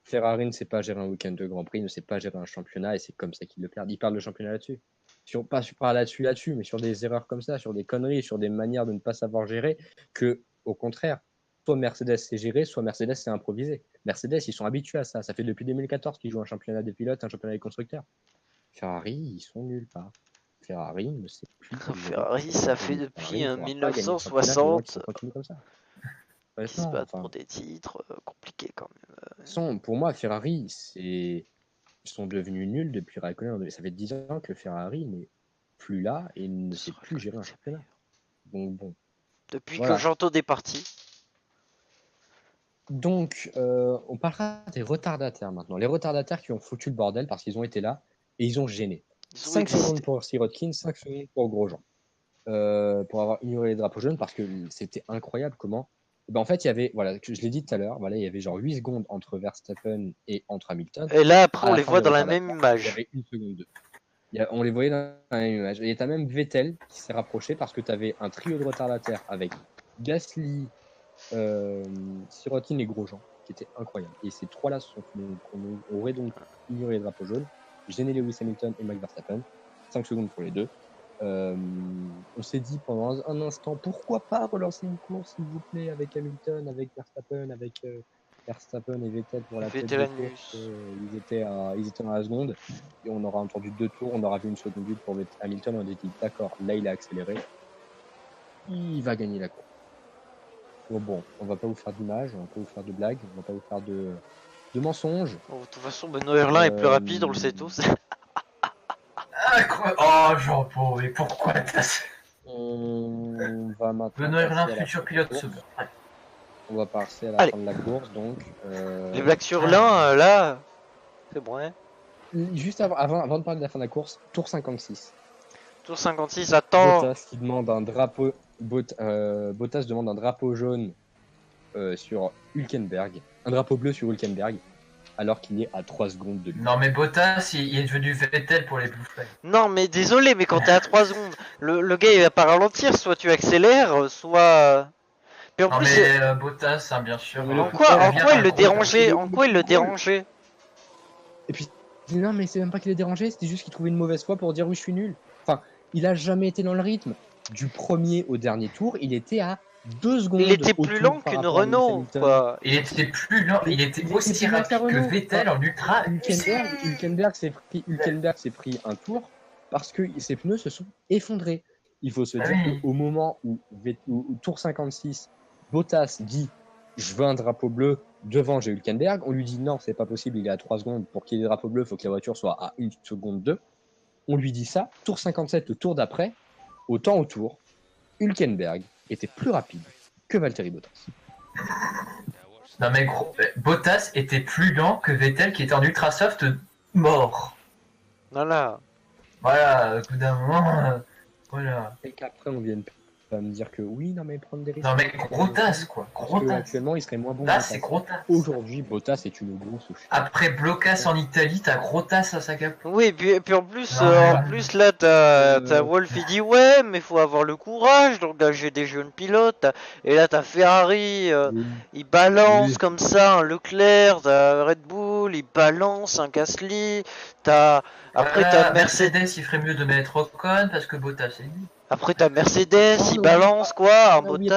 Ferrari ne sait pas gérer un week-end de Grand Prix, ne sait pas gérer un championnat, et c'est comme ça qu'ils le perdent. Ils perdent le championnat là-dessus. Pas là-dessus, mais sur des erreurs comme ça, sur des conneries, sur des manières de ne pas savoir gérer, que, au contraire, soit Mercedes sait gérer, soit Mercedes sait improviser. Mercedes, ils sont habitués à ça. Ça fait depuis 2014 qu'ils jouent un championnat des pilotes, un championnat des constructeurs. Ferrari, ils sont nuls part. Ferrari ne sait plus gérer un
Ferrari, ça
championnat.
fait
Et
depuis
Ferrari ne pourra pas gagner le championnat du moment qu'ils
1960
continuent comme ça.
qu'ils se
Honnêtement,
battent
enfin,
pour des titres compliqués quand
pour moi, Ferrari, ils sont devenus nuls depuis Raikkonen. Ça fait 10 ans que Ferrari n'est plus là et ne sait plus gérer un championnat. Donc bon,
depuis que
voilà.
Janto est parti.
Donc, on parlera des retardataires maintenant. Les retardataires qui ont foutu le bordel parce qu'ils ont été là et ils ont gêné.
Ils ont
5 secondes
existé.
pour Sirotkin, 5 secondes pour Grosjean. Pour avoir ignoré les drapeaux jaunes parce que c'était incroyable comment. Ben, en fait, il y avait, voilà, je l'ai dit tout à l'heure, voilà, il y avait genre 8 secondes entre Verstappen et entre Hamilton.
Et là, après,
À
on
la
les
fin
voit
des
dans la même
retardataires, il y
image.
avait une seconde deux. On les voyait dans la même image. Et tu as même Vettel qui s'est rapproché parce que tu avais un trio de retardataires avec Gasly, Sirotkin et Grosjean qui était incroyable. Et ces trois-là aurait donc ignoré les drapeaux jaunes, gêné Lewis Hamilton et Max Verstappen. 5 secondes pour les deux. On s'est dit pendant un instant, pourquoi pas relancer une course, s'il vous plaît, avec Hamilton, avec Verstappen et Vettel pour la tête de course. Ils étaient à la seconde. Et on aura entendu 2 tours, on aura vu une seconde vue pour Hamilton. On a dit, d'accord, là, il a accéléré. Il va gagner la course. Bon, on va pas vous faire d'images, on va pas vous faire de blagues, on va pas vous faire de mensonges.
Bon, de toute façon, Benoît Hurlin est plus rapide, on le sait tous.
Ah, quoi. Oh, Jean-Paul, mais pourquoi t'as.
On va maintenant
Benoît Hurlin,
passer à la
futur
fin de la
pilote,
course.
se bat.
On va passer à la
Allez.
fin de la course, donc.
Les blagues sur l'un, là, c'est bon, hein.
Juste avant de parler de la fin de la course, tour 56.
Tour 56, attends.
Bottas qui demande un drapeau. Bottas demande un drapeau jaune sur Hülkenberg. Un drapeau bleu sur Hülkenberg. Alors qu'il est à 3 secondes de lui.
Non, mais Bottas, il est devenu Vettel pour les Blue Flags.
Non, mais désolé, mais quand t'es à 3 secondes, le gars il va pas ralentir, soit tu accélères, soit. Puis en
Non,
plus,
mais Bottas, hein, bien sûr.
Mais
en
le
quoi
vient
il
d'un
le
gros-
dérangeait? En quoi il le dérangeait?
Et puis, non, mais c'est même pas qu'il est dérangé, c'était juste qu'il trouvait une mauvaise foi pour dire oui, je suis nul. Enfin, il a jamais été dans le rythme. Du premier au dernier tour, il était à 2 secondes.
Il était
au
plus
tour
lent
par
qu'une
rapport à Lewis
Renault,
Hamilton.
quoi.
Il était plus lent, il était
Il
aussi
était plus lent
rapide
que
que
Renault.
Vettel en ultra.
Hülkenberg s'est pris un tour parce que ses pneus se sont effondrés. Il faut se
Ah
dire
oui.
qu'au moment où tour 56, Bottas dit je veux un drapeau bleu devant j'ai Hülkenberg, on lui dit non, c'est pas possible, il est à 3 secondes. Pour qu'il y ait des drapeaux bleus, il faut que la voiture soit à 1 seconde 2. On lui dit ça, tour 57, le tour d'après, au tour, Hülkenberg était plus rapide que Valtteri Bottas.
Non, mais gros, Bottas était plus lent que Vettel qui était en ultra soft mort.
Voilà.
Voilà, au bout d'un moment, voilà.
Et qu'après, on vienne pas me dire que oui, non, mais prendre des risques.
Non, mais gros tasse, quoi.
Parce
Gros
que
tasse.
actuellement, il serait moins bon.
Là,
Bottas.
c'est gros tasse.
Aujourd'hui, Bottas est une grosse chute.
Après Blocas en Italie, t'as gros tasse à Saka.
Oui, puis en plus,
Non,
là, t'as
Euh,
Wolf, il dit ouais, mais faut avoir le courage d'engager des jeunes pilotes. Et là, t'as Ferrari,
Oui.
il balance
Oui.
comme ça un Leclerc, t'as Red Bull, il balance un Gasly. Après, t'as Mercedes.
Mercedes, il ferait mieux de mettre Ocon parce que Bottas est dit.
Après, t'as Mercedes,
Oh,
il
non,
balance quoi, un
On a oublié de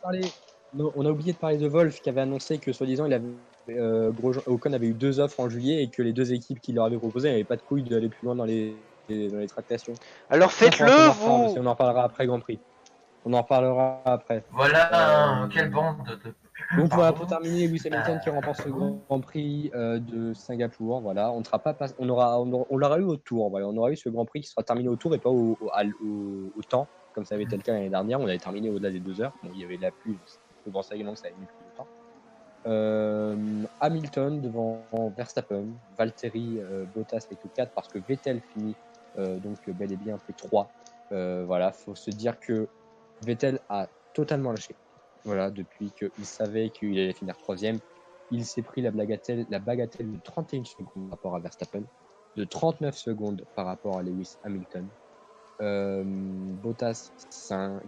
parler.
Bottas.
Non, on a oublié de parler de Wolf qui avait annoncé que soi-disant Ocon avait eu 2 offres en juillet et que les 2 équipes qui leur avaient proposé n'avaient pas de couilles d'aller plus loin dans les tractations.
Alors
Ça, faudra qu'on
faites-le,
en reparle,
vous.
On en reparlera après Grand Prix. On en reparlera après.
Voilà, quelle bande de.
Donc voilà,
Pardon.
pour terminer, Lewis Hamilton qui remporte le Grand Prix de Singapour. Voilà, on l'aura eu au tour. Voilà, on aura eu ce Grand Prix qui sera terminé au tour et pas au temps, comme ça avait été le cas l'année dernière. On avait terminé au-delà des 2 heures. Bon, il y avait la pluie, le grand également que ça avait mis plus de temps. Hamilton devant Verstappen, Valtteri, Bottas fait que 4 parce que Vettel finit donc bel et bien P3. Voilà, faut se dire que Vettel a totalement lâché. Voilà, depuis qu'il savait qu'il allait finir 3ème, il s'est pris la bagatelle de 31 secondes par rapport à Verstappen, de 39 secondes par rapport à Lewis Hamilton. Bottas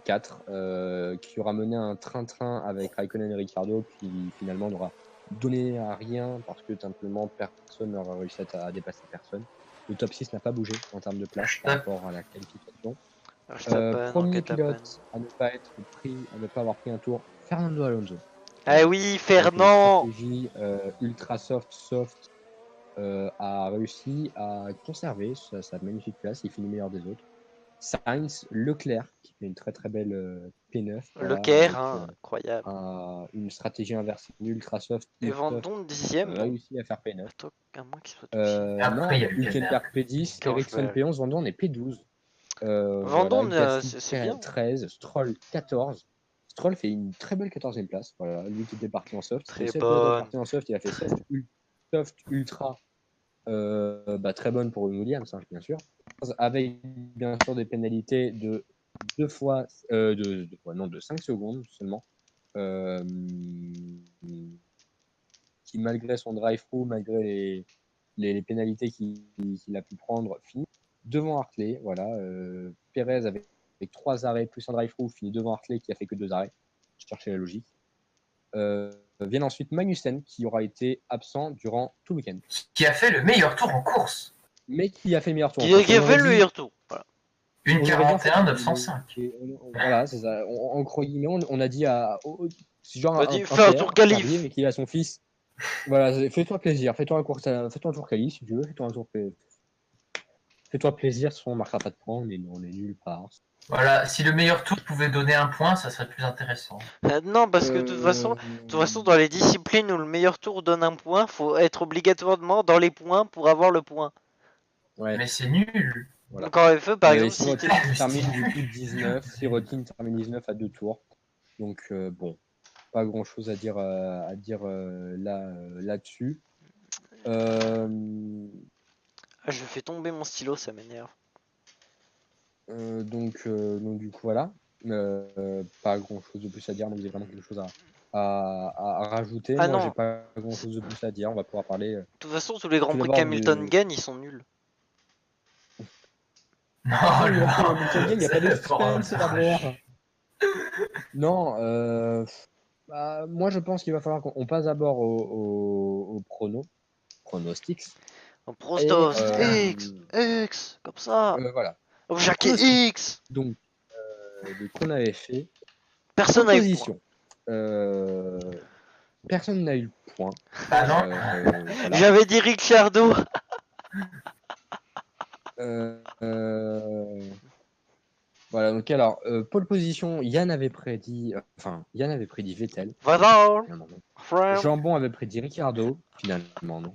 4 qui aura mené un train-train avec Raikkonen et Ricciardo qui finalement n'aura donné à rien parce que simplement personne n'aura réussi à dépasser personne. Le top 6 n'a pas bougé en termes de place par rapport à la qualification. Premier pilote à ne pas avoir pris un tour, Fernando Alonso.
Ah oui, Fernand.
Une stratégie ultra soft a réussi à conserver sa magnifique place. Il finit meilleur des autres. Sainz, Leclerc qui fait une très très belle P9.
Leclerc, hein, incroyable.
Une stratégie inversée, ultra soft.
Et Vendôme 10ème.
réussi à faire P9.
À moins qu'il soit
Après, il y a
Hülkenberg P10, Ericsson P11, Vendôme est P12.
Vendôme,
voilà,
c'est bien.
13, Stroll 14. Stroll fait une très belle 14e place. Voilà, lui qui était parti en soft.
Très
Il
bonne.
parti en soft, il a fait soft ultra. Très bonne pour Williams, hein, bien sûr. Avec bien sûr des pénalités de 5 secondes seulement. Qui malgré son drive-through, malgré les pénalités qu'il a pu prendre, finit devant Hartley. Voilà, Perez avec 3 arrêts plus un drive-through finit devant Hartley qui a fait que 2 arrêts. Je cherchais la logique. Vient ensuite Magnussen qui aura été absent durant tout le week-end.
Qui a fait le meilleur tour en course.
Mais qui a fait le meilleur tour.
Qui a fait le meilleur tour. Voilà.
Une 41-905.
Voilà, c'est ça. En gros guillemets, on a dit à. C'est genre
fais un tour qualif.
Et qu'il a son fils. Voilà, fais-toi plaisir. Fais-toi un tour qualif si tu veux. Fais-toi plaisir, sinon on ne marquera pas de points. On est nulle part.
Voilà, si le meilleur tour pouvait donner un point, ça serait plus intéressant.
Non, parce que de toute façon, dans les disciplines où le meilleur tour donne un point, faut être obligatoirement dans les points pour avoir le point.
Ouais.
Mais c'est nul.
Voilà. Donc en FE, par exemple,
si termine du coup 19, si Rotin termine 19 à 2 tours. Donc bon. pas grand chose à dire, là-dessus.
Ah, je fais tomber mon stylo, ça m'énerve.
Donc du coup voilà. Pas grand chose de plus à dire. Donc vous avez vraiment quelque chose à rajouter.
Ah
Moi
non.
j'ai pas grand chose de plus à dire. On va pouvoir parler
De toute façon, tous les grands
tout
prix
d'abord
qu'Hamilton
de.
gagne, ils sont nuls.
Non,
Non, le
le
Grand Prix Hamilton gagne, il n'y a pas de suspense d'abord.
vache.
Non, moi je pense qu'il va falloir qu'on passe d'abord au pronostics.
En
Et
Prostost, X, comme ça.
voilà.
Au Jackie
Pronostics.
X.
Donc on avait fait
Personne
pole
n'a eu le point.
position. Personne n'a eu le point.
Ah non.
Voilà.
J'avais dit Ricciardo.
Voilà, donc alors, pole position, Yann avait prédit Vettel.
Voilà.
Finalement, non.
Frère.
Jambon avait prédit Ricciardo, finalement non.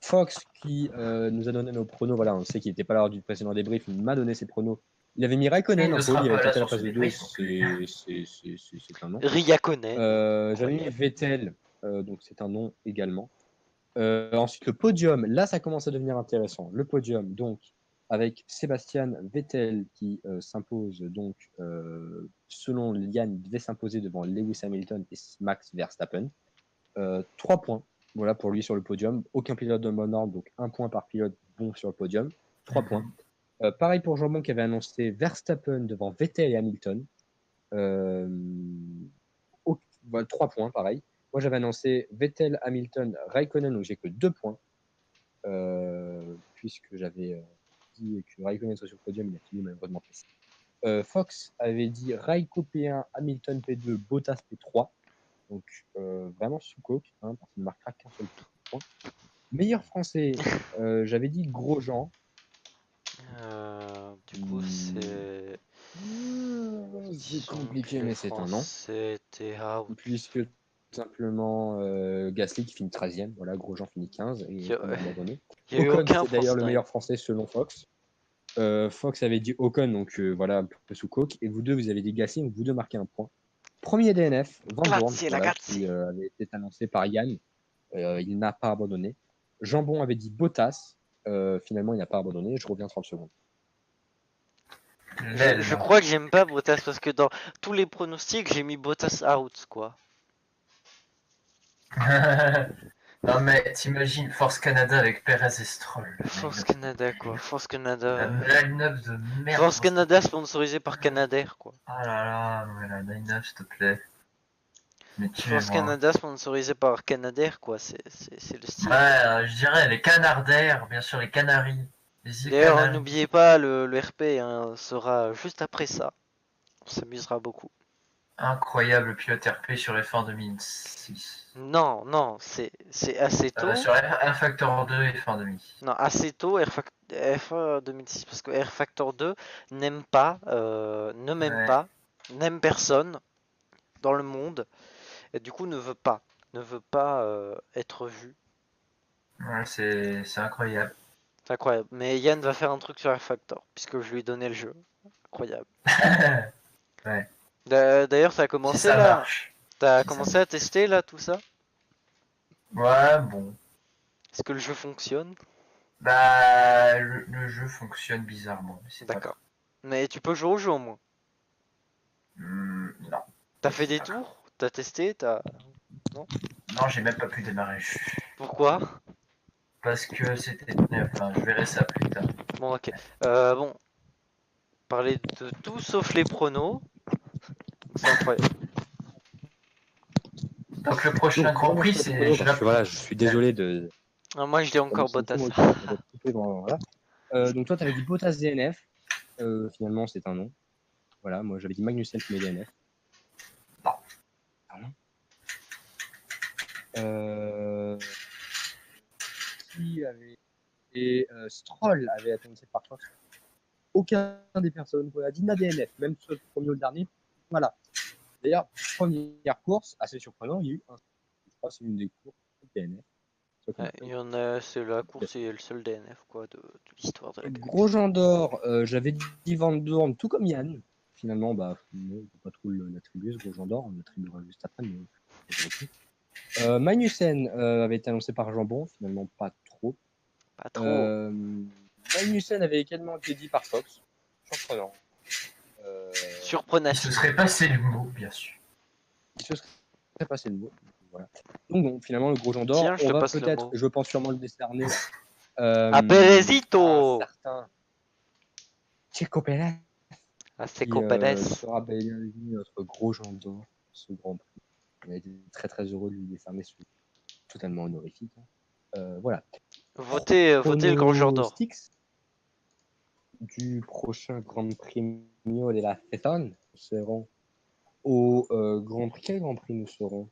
Fox qui nous a donné nos pronos, voilà, on sait qu'il n'était pas là du précédent débrief, il m'a donné ses pronos. Il avait mis Raikkonen
Il
en
ne
pole,
sera
il avait
pas là
tenté la
sur
place
ce
de 2,
débrief.
c'est un nom.
Riakonen.
J'avais mis Vettel, donc c'est un nom également. Ensuite, le podium, là ça commence à devenir intéressant. Le podium, donc, avec Sébastien Vettel qui s'impose, donc, selon Yann, il devait s'imposer devant Lewis Hamilton et Max Verstappen. 3 points, voilà pour lui sur le podium. Aucun pilote de bon ordre, donc 1 point par pilote bon sur le podium. 3 points. Pareil pour Jambon qui avait annoncé Verstappen devant Vettel et Hamilton. Voilà, 3 points, pareil. Moi, j'avais annoncé Vettel, Hamilton, Raikkonen, donc j'ai que 2 points. Puisque j'avais dit que Raikkonen soit sur le podium, il a fini malheureusement P6. Fox avait dit Raikko P1, Hamilton P2, Bottas P3. Donc vraiment sous coque, hein, parce qu'il ne marquera qu'un seul point. Meilleur français, j'avais dit Grosjean.
Du coup, c'est.
C'est compliqué, mais c'est un nom.
C'était out.
Puisque tout simplement Gasly qui finit 13e, voilà, Grosjean finit 15 et Ocon a abandonné.
Il y a eu
Ocon,
aucun
c'est d'ailleurs le
France
meilleur français selon Fox. Fox avait dit Ocon, donc voilà, un peu sous coque. Et vous deux, vous avez dit Gasly, donc vous deux marquez un point. Premier DNF, Van Dorn,
Grazie,
voilà,
ragazzi.
qui avait été annoncé par Yann. Il n'a pas abandonné. Jambon avait dit Bottas. Finalement, il n'a pas abandonné. Je reviens 30 secondes.
Je crois que j'aime pas Bottas parce que dans tous les pronostics, j'ai mis Bottas out, quoi.
Non mais t'imagines Force Canada avec Perez et Stroll.
Force Canada, quoi. Force Canada.
La line-up de merde.
Force Canada sponsorisé par Canadair, quoi.
Ah là là, mais la line-up s'il te plaît. Mais
Force Canada sponsorisé par Canadair, quoi. C'est le style.
Ouais, je dirais les Canardaires, bien sûr les Canaries. Les îles
D'ailleurs,
Canaries.
n'oubliez pas, le RP hein, sera juste après ça. On s'amusera beaucoup.
Incroyable pilote RP sur F1 2006.
Non, non, c'est assez tôt.
Sur R Factor 2 et F1 2006.
Non, assez tôt, F1 2006, parce que R Factor 2 n'aime pas, ne m'aime pas, n'aime personne dans le monde, et du coup ne veut pas être vu.
Ouais, c'est incroyable.
C'est incroyable. Mais Yann va faire un truc sur R Factor, puisque je lui ai donné le jeu. Incroyable.
Ouais.
D'ailleurs, ça a commencé
Si ça
là.
marche.
T'as
Si
commencé
ça
à tester là tout ça?
Ouais, bon.
Est-ce que le jeu fonctionne?
Bah, le jeu fonctionne bizarrement.
D'accord. Mais tu peux jouer au jeu au moins.
Non.
T'as fait des tours? T'as testé?
Non, j'ai même pas pu démarrer.
Pourquoi?
Parce que c'était. Enfin, je verrai ça plus tard.
Bon, ok. Bon. Parler de tout sauf les pronos. C'est incroyable.
Donc le prochain Grand Prix, c'est.
Voilà, je suis désolé de.
Ah, moi, je dis encore Bottas.
Voilà. Donc toi, tu avais dit Bottas DNF. Finalement, c'est un nom. Voilà, moi j'avais dit Magnussen qui met DNF.
Non.
Pardon. Qui avait. Et Stroll avait atteint par Fox. Aucun des personnes a dit DNF, même sur le premier ou le dernier. Voilà. D'ailleurs, première course, assez surprenant, il y a eu un. Je crois que c'est une des courses DNF.
Ouais, il y en a, c'est la course et le seul DNF quoi de l'histoire de la galaxie.
Grosjean d'or, j'avais dit Van Dorn, tout comme Yann. Finalement, bah, on ne peut pas trop l'attribuer, ce Grosjean d'or, on l'attribuera juste après. Mais Magnussen avait été annoncé par Jambon, finalement pas trop.
Pas trop.
Magnussen avait également été dit par Fox. Surprenant.
Surprenant.
Il se serait passé le mot, bien sûr.
Il se serait passé le mot. Voilà. Donc bon, finalement, le gros Jean d'or,
Tiens, je
on
te
va
passe le
peut-être,
mot.
je pense sûrement le décerner.
À Pérezito.
Un certain Checo Pérez.
Ah, c'est
Qui
Copérez.
sera bien notre gros Jean d'or, ce Grand Prix. On a été très très heureux de lui décerner ce totalement honorifique. Voilà.
Votez le grand joueur d'or.
Pronostics du prochain Grand Premio de la Saison. Nous serons au Grand Prix. Quel Grand Prix nous serons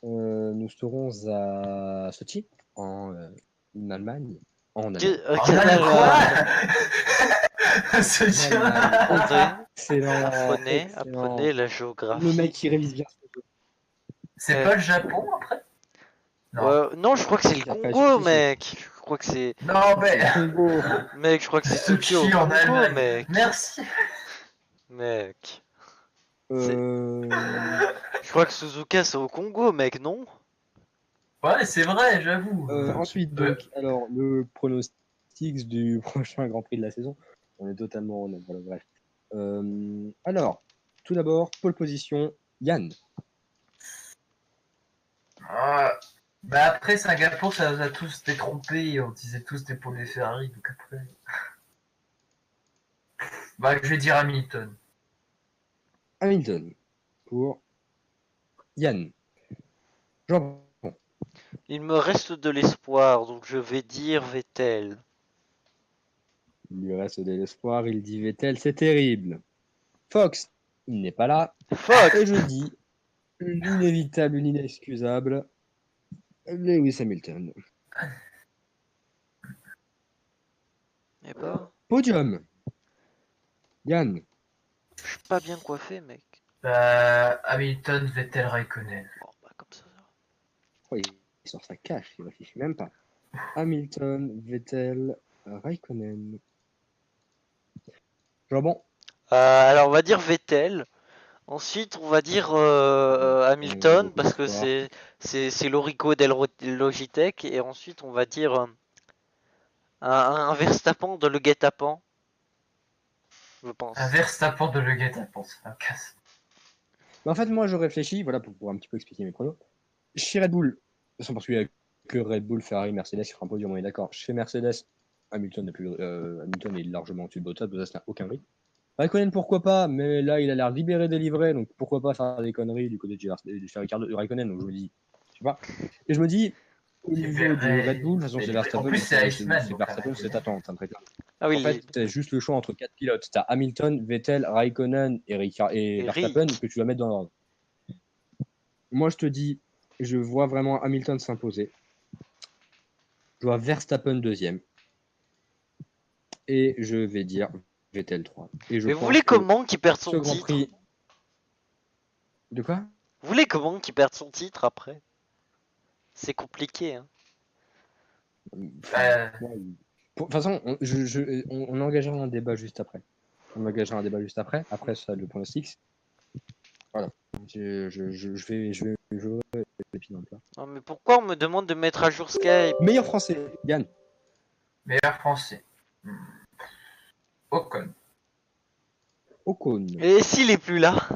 Nous serons à Sochi, en Allemagne. En Allemagne.
Ce
Excellent.
Apprenez la géographie.
Le mec qui révise bien ce jeu.
C'est pas le Japon après?
Non, je crois que c'est le Congo, mec. Je crois que c'est.
Non, mais.
Mec, je crois que c'est Sochi au
en
Congo,
Allemagne.
mec.
Merci.
Mec.
Je
crois que Suzuka c'est au Congo, mec, non?
Ouais, c'est vrai, j'avoue.
Ensuite, donc, alors, le pronostic du prochain Grand Prix de la saison. On est totalement honnête, voilà, bref. Alors, tout d'abord, pole position, Yann.
Bah après, Singapour, ça nous a tous détrompés. On disait tous des pour les Ferrari, donc après. Bah, je vais dire Hamilton.
Hamilton. Pour Yann. Jean.
Il me reste de l'espoir, donc je vais dire Vettel.
Il lui reste de l'espoir, il dit Vettel, c'est terrible. Fox, il n'est pas là.
Fox.
Et je dis l'inévitable, l'inexcusable, Lewis Hamilton.
Eh ben,
Podium. Yann.
je suis pas bien coiffé, mec.
Hamilton, Vettel, Raikkonen.
Bon, bah comme ça.
Oh, il sort sa cache, il réfléchit même pas. Hamilton, Vettel, Raikkonen. Jambon.
Alors on va dire Vettel. Ensuite on va dire Hamilton parce que c'est l'origo del Logitech. Et ensuite on va dire un Verstappen de le guet-apens. Je pense.
Un Verstappen de le guet-apens, c'est un casse.
En fait, moi, je réfléchis, voilà, pour un petit peu expliquer mes pronos. Chez Red Bull, de toute façon, parce qu'il n'y a que Red Bull, Ferrari, Mercedes qui fera un podium, on est d'accord. Chez Mercedes, Hamilton est largement au-dessus de Bottas, Bottas n'a aucun rythme. Raikkonen, pourquoi pas, mais là, il a l'air libéré, délivré, donc pourquoi pas faire des conneries du côté de Raikkonen, donc je me dis, je sais pas. Et je me dis, au niveau du Red Bull, de toute façon, c'est Verstappen.
En plus, c'est Iceman.
C'est Verstappen, c'est attends, très clair.
Ah oui,
En fait, t'as juste le choix entre 4 pilotes. T'as Hamilton, Vettel, Raikkonen et Verstappen que tu vas mettre dans l'ordre. Moi, je te dis, je vois vraiment Hamilton s'imposer. Je vois Verstappen deuxième. Et je vais dire Vettel 3. Et je
mais vous voulez comment qu'il perde son titre
Prix... De quoi?
Vous voulez comment qu'il perde son titre après? C'est compliqué, hein.
De toute façon, on engagera un débat juste après. Après ça, le pronostic. Voilà. Je vais
Non, mais pourquoi on me demande de mettre à jour Skype?
Meilleur français, Yann.
Meilleur français. Ocon.
Et
s'il est plus là?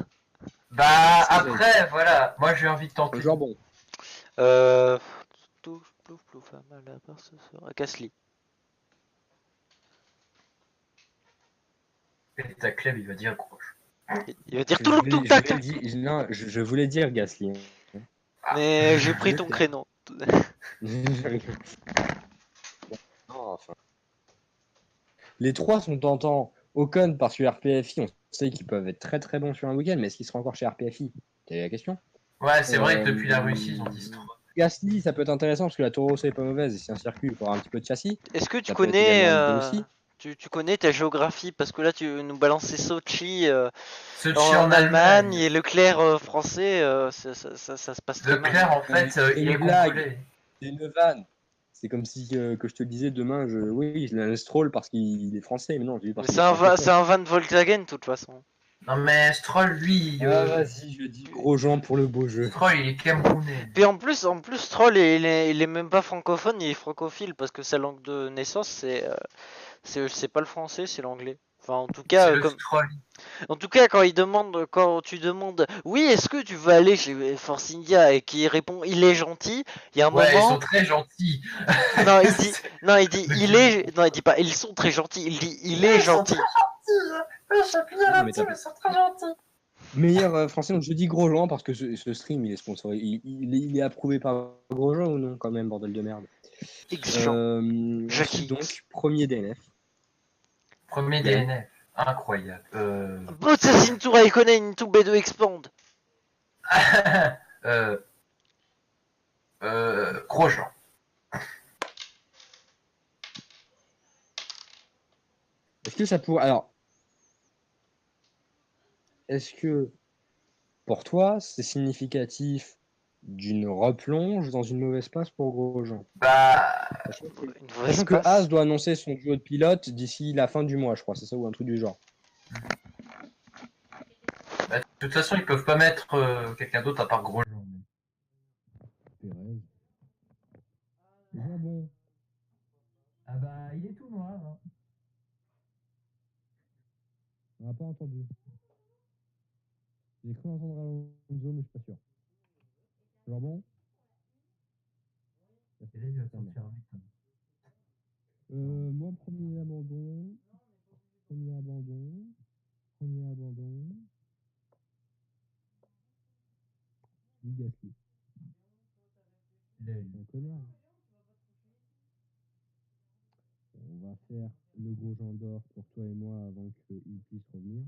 Bah après, voilà. Moi j'ai envie de tenter.
Jambon.
Gasly.
Et ta Clem, il va dire gauche.
Il va dire tout le tac.
Non, je voulais dire Gasly.
Mais j'ai pris ton créneau.
Non, enfin. Les trois sont tentants. Ocon parce que RPFI, on sait qu'ils peuvent être très très bons sur un week-end, mais est-ce qu'ils seront encore chez RPFI? Quelle est la question?
Ouais, c'est vrai que depuis la Russie, ils ont dit trop.
Gasly, ça peut être intéressant parce que la Toro Rosso est pas mauvaise et c'est un circuit, il faut avoir un petit peu de châssis.
Est-ce que tu connais tu connais ta géographie? Parce que là, tu nous balances Sochi, en Allemagne et Leclerc français, ça se passe très mal.
Leclerc, en fait, il est
blague. C'est une vanne. C'est comme si que je te le disais demain, oui, je laisse Stroll parce qu'il est français, mais non, je dis parce
c'est un van de Volkswagen, de toute façon.
Non, mais Stroll, lui,
Vas-y, je dis Grosjean pour le beau jeu.
Stroll, il est camerounais.
Puis en plus, Troll, il est même pas francophone, il est francophile parce que sa langue de naissance, c'est pas le français, c'est l'anglais. Enfin, en tout
C'est
cas,
le Stroll.
quand tu demandes, oui, est-ce que tu veux aller chez Force India et qu'il répond, il est gentil, il y a un
Ouais, ils
moment,
sont très gentils.
non, il dit,
Le-
non, il dit pas, ils sont très gentils, il dit, il
Ouais,
est
ils sont très
gentil.
gentils. Ouais, j'ai plié
Non, mais
là-dessus,
t'as
mais
pas-
ils sont très gentils.
Meilleur français, donc je dis Grosjean parce que ce stream il est sponsorisé. Il est approuvé par Grosjean ou non, quand même, bordel de merde.
X-Jean,
Ensuite,
Jackie X.
donc, premier DNF.
Premier
Yann.
DNF. Incroyable.
Bottas into Raikkonen into B2 Expand.
Grosjean.
Est-ce que ça pourrait. Alors, est-ce que pour toi, c'est significatif d'une replonge dans une mauvaise passe pour Grosjean?
Bah,
Une mauvaise
Sachant que
passe.
Haas doit annoncer son duo de pilote d'ici la fin du mois, je crois, c'est ça, ou un truc du genre.
de toute façon, ils peuvent pas mettre quelqu'un d'autre à part Grosjean.
Pérez. Déjà bon.
Ah bah, il est tout noir. Hein.
On n'a pas entendu. J'ai cru entendre Alonso, mais je suis pas sûr. Genre bon.
Et là, il va sortir vite. Hein.
Moi, premier abandon. Premier abandon. Premier abandon. Guy Gasly.
Il a eu.
Un connard. On va faire le gros Jean d'or pour toi et moi avant qu'il puisse revenir.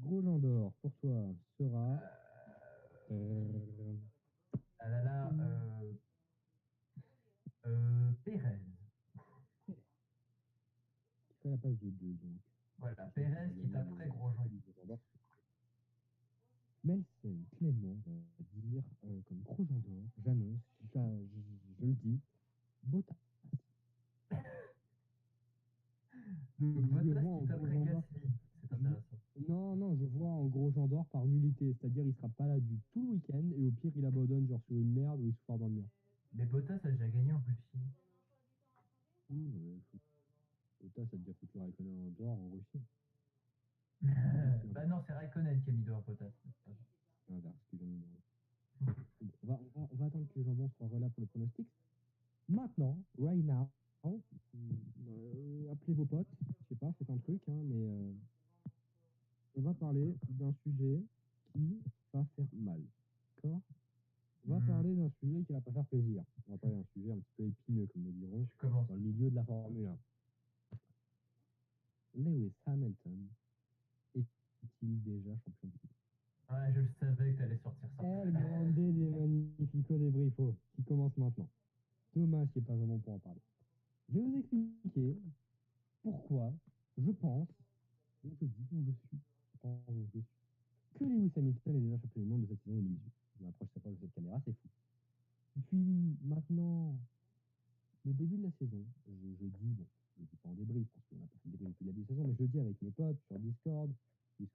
Gros Jean d'or pour toi sera.
Ah là là, Pérez.
Qui fait la passe de 2 donc.
Voilà, Pérez qui est après Grosjean.
Melsen Clément va dire comme gros Jean d'or, j'annonce, je le dis, Bottas.
Donc,
Je
Bottas
le vois en
qui est
gros
après
Jean d'or.
Gasly. C'est intéressant.
Non, je vois en gros Jean d'or par nullité, c'est-à-dire il sera pas là du tout le week-end et au pire il abandonne genre sur une merde ou il se foire dans le mur.
Mais Bottas a déjà gagné en Russie.
Bottas, ça veut dire foutre le Raikkonen en dehors en Russie.
Bah non, c'est Raikkonen qui a mis dehors Bottas.
C'est l'inverse qui vient de me dire. On va attendre que les jambons soient là pour le pronostic. Maintenant, right now, appelez vos potes, je sais pas, faites un truc, hein, mais on va parler d'un sujet qui va faire mal. D'accord? On va parler d'un sujet qui va pas faire plaisir. On va parler d'un sujet un petit peu épineux, comme nous dirons,
Je commence.
dans le milieu de la Formule 1. Lewis Hamilton est-il déjà champion du monde?
Ouais, je le savais que t'allais sortir ça.
El Grande des Magnifico des Brifos, qui commence maintenant. Dommage qu'il n'y ait pas vraiment pour en parler. Je vais vous expliquer pourquoi je pense, où je dis où je suis, je pense où je suis, que Lewis Hamilton est déjà champion du monde de cette saison 2018. Je m'approche de cette caméra, c'est fou. Depuis maintenant le début de la saison, je dis, bon, je dis pas en débrief, parce qu'on n'a pas fait de débrief depuis le début de la saison, mais je le dis avec mes potes sur Discord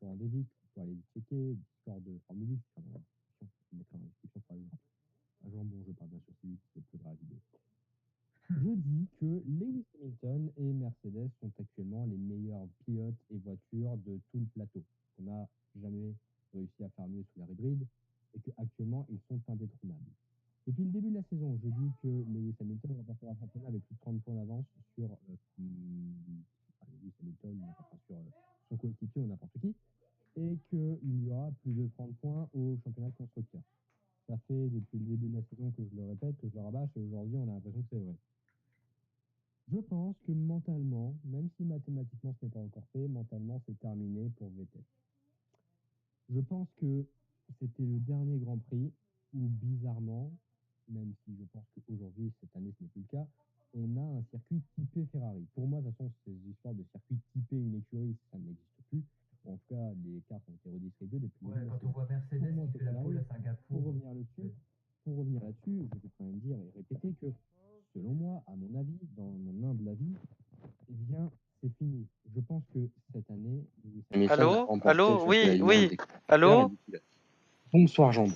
en Dévic, pour aller checker, Discord de Formule X, qui sera dans la description, je mettrai dans la description pour aller voir. À Jean Bon, je parle bien sûr, c'est lui qui uploadera la vidéo. Je dis que Lewis Hamilton et Mercedes sont actuellement les meilleurs pilotes et voitures de tout le plateau. On n'a jamais réussi à faire mieux sous l'ère hybride et qu'actuellement, ils sont indétrônables. Depuis le début de la saison, je dis que Lewis Hamilton remportera un championnat avec plus de 30 points d'avance sur Lewis Hamilton, sur son coéquipier ou n'importe qui, et qu'il y aura plus de 30 points au championnat de constructeurs. Ça fait depuis le début de la saison que je le répète, que je le rabâche, et aujourd'hui on a l'impression que c'est vrai. Je pense que mentalement, même si mathématiquement ce n'est pas encore fait, mentalement c'est terminé pour Vettel. Je pense que c'était le dernier Grand Prix où bizarrement, même si je pense qu'aujourd'hui, cette année ce n'est plus le cas, on a un circuit typé Ferrari. Pour moi, de toute façon, ces histoires de circuit typé une écurie, ça n'existe plus. En tout cas, les cartes ont été redistribuées depuis.
Ouais, quand on voit Mercedes qui fait la pole à Singapour.
Pour revenir là-dessus, je peux quand même dire et répéter que, selon moi, à mon avis, avis, dans mon humble avis, eh bien, c'est fini. Je pense que cette année, Hamilton a remporté
Allô,
le championnat du monde
oui,
des constructeurs et
allô,
des pilotes. Bonsoir, Jean.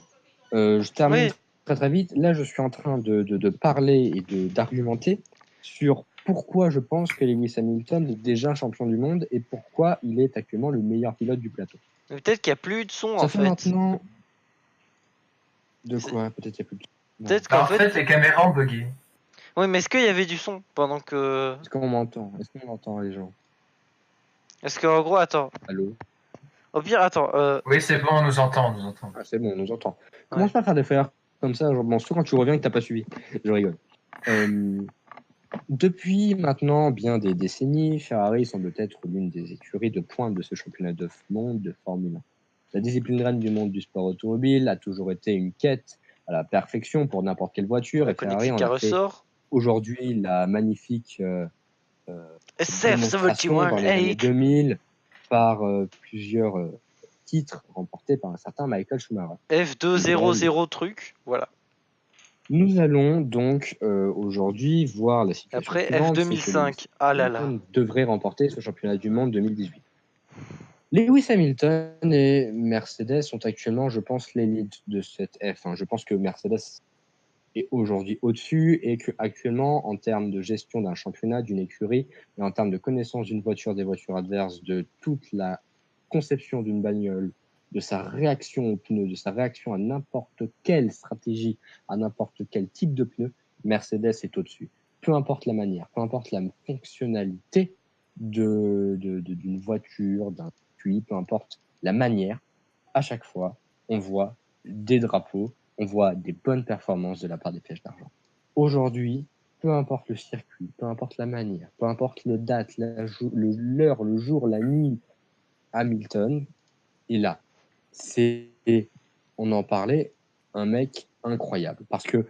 Je termine
oui.
très très vite. Là, je suis en train de parler et d'argumenter sur pourquoi je pense que Lewis Hamilton est déjà champion du monde et pourquoi il est actuellement le meilleur pilote du plateau.
Mais peut-être qu'il n'y a plus de son
Ça
en
fait
fait.
maintenant... De
C'est-
quoi? Peut-être qu'il n'y a plus de... Non.
Peut-être
Bah,
qu'en
en
fait.
fait, les caméras ont bugué.
Oui, mais est-ce qu'il y avait du son pendant que.
Est-ce qu'on m'entend? Est-ce qu'on entend les gens?
Est-ce qu'en gros, attends.
Allô?
Au pire, attends.
Oui, c'est bon, on nous entend, on nous entend.
Ah, c'est bon, on nous entend. Commence pas à faire des frères comme ça, genre, bon, surtout quand tu reviens et que t'as pas suivi. Je rigole. Depuis maintenant bien des décennies, Ferrari semble être l'une des écuries de pointe de ce championnat de monde de Formule 1. La discipline reine du monde du sport automobile a toujours été une quête à la perfection pour n'importe quelle voiture,
on
et
connaît
Ferrari
qui
en a fait
ressort.
aujourd'hui la magnifique démonstration dans les années
SF718.
2000 par plusieurs titres remportés par un certain Michael Schumacher.
F200 truc. Voilà.
Nous allons donc aujourd'hui voir la situation
Après
suivante, c'est que Lewis
F2005. Ah là là.
Hamilton devrait remporter ce championnat du monde 2018. Lewis Hamilton et Mercedes sont actuellement, je pense, l'élite de cette F1. Je pense que Mercedes est aujourd'hui au-dessus et que actuellement, en termes de gestion d'un championnat, d'une écurie, et en termes de connaissance d'une voiture, des voitures adverses, de toute la conception d'une bagnole, de sa réaction aux pneus, de sa réaction à n'importe quelle stratégie, à n'importe quel type de pneu, Mercedes est au-dessus. Peu importe la manière, peu importe la fonctionnalité d'une voiture, d'un circuit, peu importe la manière, à chaque fois, on voit des drapeaux, on voit des bonnes performances de la part des flèches d'argent. Aujourd'hui, peu importe le circuit, peu importe la manière, peu importe le date, l'heure, le jour, la nuit, Hamilton est là. C'est, on en parlait, un mec incroyable. Parce que,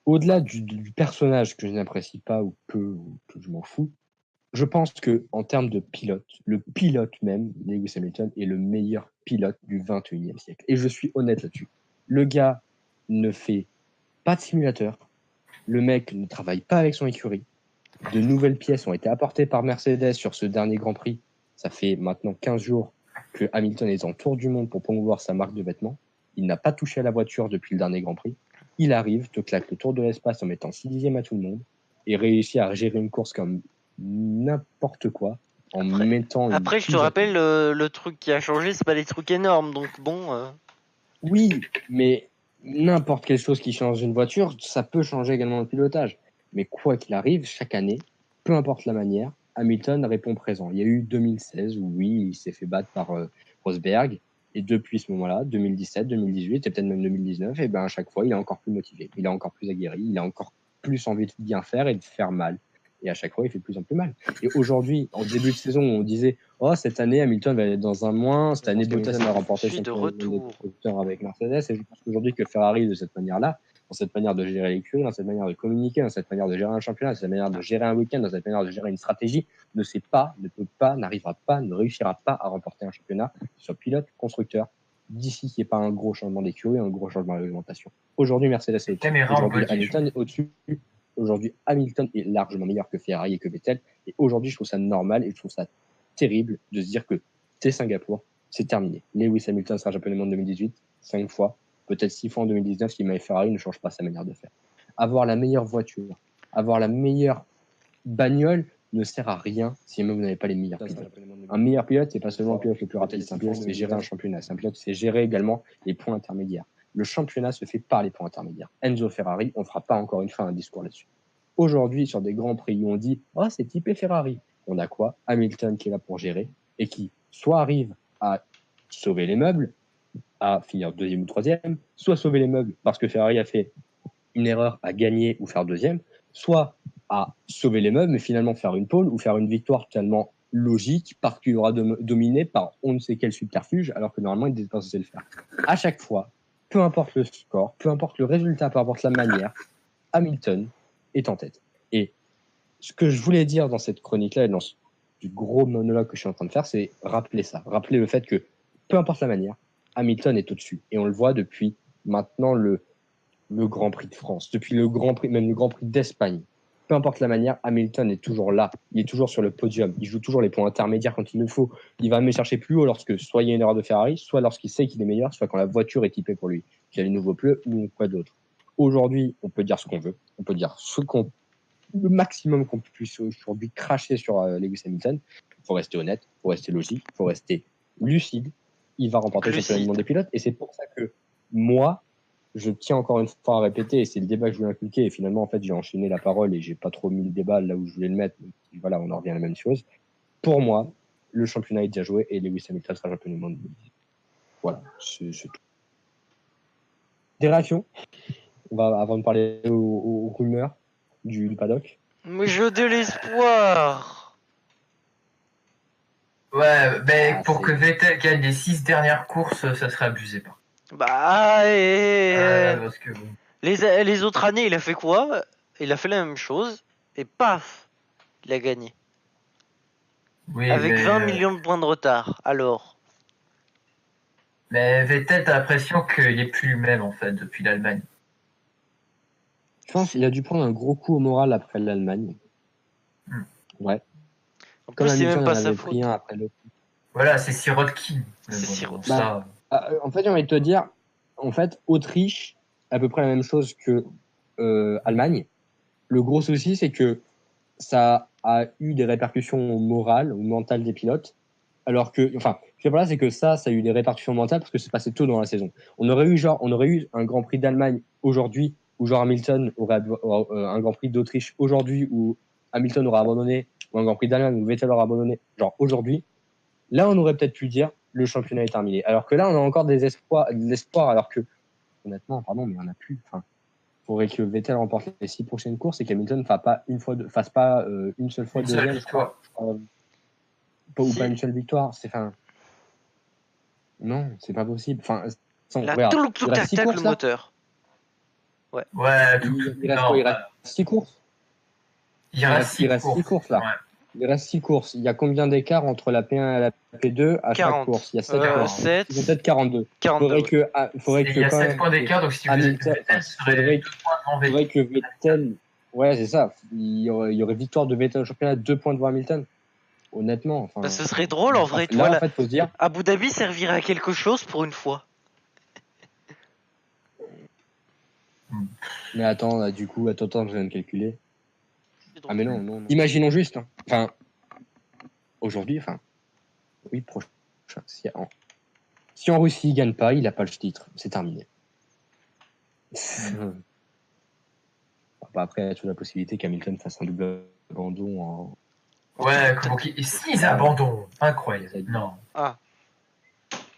au-delà du personnage que je n'apprécie pas ou peu, ou que je m'en fous, je pense que en termes de pilote, le pilote même, Lewis Hamilton, est le meilleur pilote du 21e siècle. Et je suis honnête là-dessus. Le gars ne fait pas de simulateur. Le mec ne travaille pas avec son écurie. De nouvelles pièces ont été apportées par Mercedes sur ce dernier Grand Prix. Ça fait maintenant 15 jours que Hamilton est en tour du monde pour promouvoir sa marque de vêtements. Il n'a pas touché à la voiture depuis le dernier Grand Prix. Il arrive, te claque le tour de l'espace en mettant 6 dixièmes à tout le monde et réussit à gérer une course comme n'importe quoi en mettant une
Après, je te
touche à
rappelle,
tout.
le truc qui a changé, c'est pas des trucs énormes. Donc bon.
Oui, mais n'importe quelle chose qui change une voiture, ça peut changer également le pilotage. Mais quoi qu'il arrive, chaque année, peu importe la manière, Hamilton répond présent. Il y a eu 2016 où oui, il s'est fait battre par Rosberg. Et depuis ce moment-là, 2017, 2018 et peut-être même 2019, et ben à chaque fois, il est encore plus motivé, il est encore plus aguerri, il a encore plus envie de bien faire et de faire mal. Et à chaque fois, il fait de plus en plus mal. Et aujourd'hui, en début de saison, on disait oh, cette année, Hamilton va être dans un moins. Cette année, Bottas va remporter
Je
le
suis de
championnat du monde des
retour.
constructeurs avec Mercedes. Et je pense qu'aujourd'hui, que Ferrari, de cette manière-là, dans cette manière de gérer l'écurie, dans cette manière de communiquer, dans cette manière de gérer un championnat, dans cette manière de gérer un week-end, dans cette manière de gérer une stratégie, ne sait pas, ne peut pas, n'arrivera pas, ne réussira pas à remporter un championnat, que ce soit pilote, constructeur, d'ici qu'il n'y ait pas un gros changement d'écurie, un gros changement de réglementation. Aujourd'hui, Mercedes est au-dessus. Aujourd'hui, Hamilton est au-dessus. Aujourd'hui, Hamilton est largement meilleur que Ferrari et que Vettel. Et aujourd'hui, je trouve ça normal et je trouve ça terrible de se dire que c'est Singapour, c'est terminé. Lewis Hamilton sera champion du monde 2018, 5 fois, peut-être 6 fois en 2019 si Ferrari ne change pas sa manière de faire. Avoir la meilleure voiture, avoir la meilleure bagnole ne sert à rien si vous n'avez pas les meilleurs pilotes. Un meilleur pilote, c'est pas seulement le pilote le plus rapide, c'est un pilote, c'est gérer un championnat, c'est un pilote, c'est gérer également les points intermédiaires. Le championnat se fait par les points intermédiaires. Enzo Ferrari, on ne fera pas encore une fois un discours là-dessus. Aujourd'hui, sur des grands prix où on dit « Oh, c'est typé Ferrari », on a quoi? Hamilton qui est là pour gérer et qui soit arrive à sauver les meubles, à finir deuxième ou troisième, soit sauver les meubles parce que Ferrari a fait une erreur à gagner ou faire deuxième, soit à sauver les meubles mais finalement faire une pole ou faire une victoire totalement logique parce qu'il aura dominé par on ne sait quel subterfuge alors que normalement il n'était pas censé le faire. À chaque fois, peu importe le score, peu importe le résultat, peu importe la manière, Hamilton est en tête. Et ce que je voulais dire dans cette chronique-là et dans ce gros monologue que je suis en train de faire, c'est rappeler ça. Rappeler le fait que, peu importe la manière, Hamilton est au-dessus. Et on le voit depuis maintenant le Grand Prix de France, depuis le Grand Prix, même le Grand Prix d'Espagne. peu importe la manière, Hamilton est toujours là. Il est toujours sur le podium. Il joue toujours les points intermédiaires quand il le faut. Il va même chercher plus haut lorsque soit il y a une erreur de Ferrari, soit lorsqu'il sait qu'il est meilleur, soit quand la voiture est typée pour lui, qu'il y a les nouveaux pneus ou quoi d'autre. Aujourd'hui, on peut dire ce qu'on veut. On peut dire le maximum qu'on puisse aujourd'hui cracher sur Lewis Hamilton. Il faut rester honnête, il faut rester logique, il faut rester lucide. Il va remporter le championnat du monde des pilotes. Et c'est pour ça que moi, je tiens encore une fois à répéter, et c'est le débat que je voulais inculquer, et finalement, en fait, j'ai enchaîné la parole et j'ai pas trop mis le débat là où je voulais le mettre. Donc, voilà, on en revient à la même chose. Pour moi, le championnat est déjà joué et Lewis Hamilton sera champion du monde. Voilà, c'est tout. Des réactions avant de parler aux rumeurs du paddock.
Mais j'ai de l'espoir.
Ouais, mais
Ah,
pour que Vettel gagne les 6 dernières courses, ça serait abusé.
Bah,
Parce que bon.
les autres années, il a fait quoi? Il a fait la même chose, et paf, il a gagné.
Oui,
Avec
mais,
20 millions de points de retard, alors.
mais Vettel, t'as l'impression qu'il est plus lui-même, en fait, depuis l'Allemagne.
Je pense qu'il a dû prendre un gros coup au moral après l'Allemagne. Ouais.
En
Comme
plus, c'est
Hamilton
même pas
en
sa
avait
faute.
pris un après l'autre.
Voilà, c'est Sirotkin.
C'est
Bon,
Sirotkin.
ça...
En fait, j'ai envie de te dire, en fait, Autriche, à peu près la même chose que Allemagne. Le gros souci, c'est que ça a eu des répercussions morales ou mentales des pilotes, alors que, enfin, ce que je veux dire, c'est que ça a eu des répercussions mentales parce que c'est passé tôt dans la saison. On aurait eu un Grand Prix d'Allemagne aujourd'hui où genre Hamilton aurait un Grand Prix d'Autriche aujourd'hui où Hamilton aurait abandonné, ou un Grand Prix d'Allemagne où Vettel aurait abandonné, genre aujourd'hui. Là, on aurait peut-être pu dire le championnat est terminé. Alors que là, on a encore de l'espoir, alors que, honnêtement, pardon, mais il n'y en a plus. Enfin, il faudrait que Vettel remporte les 6 prochaines courses et qu'Hamilton fasse pas une seule fois
Une seule
deuxième,
victoire.
je crois. Ou
Si.
pas une seule victoire. Non, c'est pas possible. Enfin,
Il a
regarde,
tout
il reste 6
le
courses là.
moteur.
Ouais,
Il reste 6 courses.
Il reste 6
six courses là.
Ouais.
Il reste 6 courses. Il y a combien d'écart entre la P1 et la P2 à
40.
chaque course? Il y a 7 courses.
7.
Il y a peut-être 42.
42.
Faudrait
Il y a 7 points d'écart, donc si vous êtes Vettel, ce serait 2 points devant Vettel.
Faudrait que Vettel. Ouais, c'est ça. Il y aurait victoire de Vettel au championnat, 2 points devant Hamilton. Honnêtement. Enfin,
Bah, ce serait drôle en vrai.
Là, en fait, faut se dire.
Abu Dhabi servirait à quelque chose pour une fois.
Mais attends, là, du coup, attends, je viens de calculer. Ah, mais non. Imaginons juste. Hein. Enfin, aujourd'hui, oui, prochain. Si en Russie il gagne pas, il a pas le titre. C'est terminé. Après, il y a toujours la possibilité qu'Hamilton fasse un double abandon en.
Ouais, s'ils abandonnent, incroyable. Non.
Ah.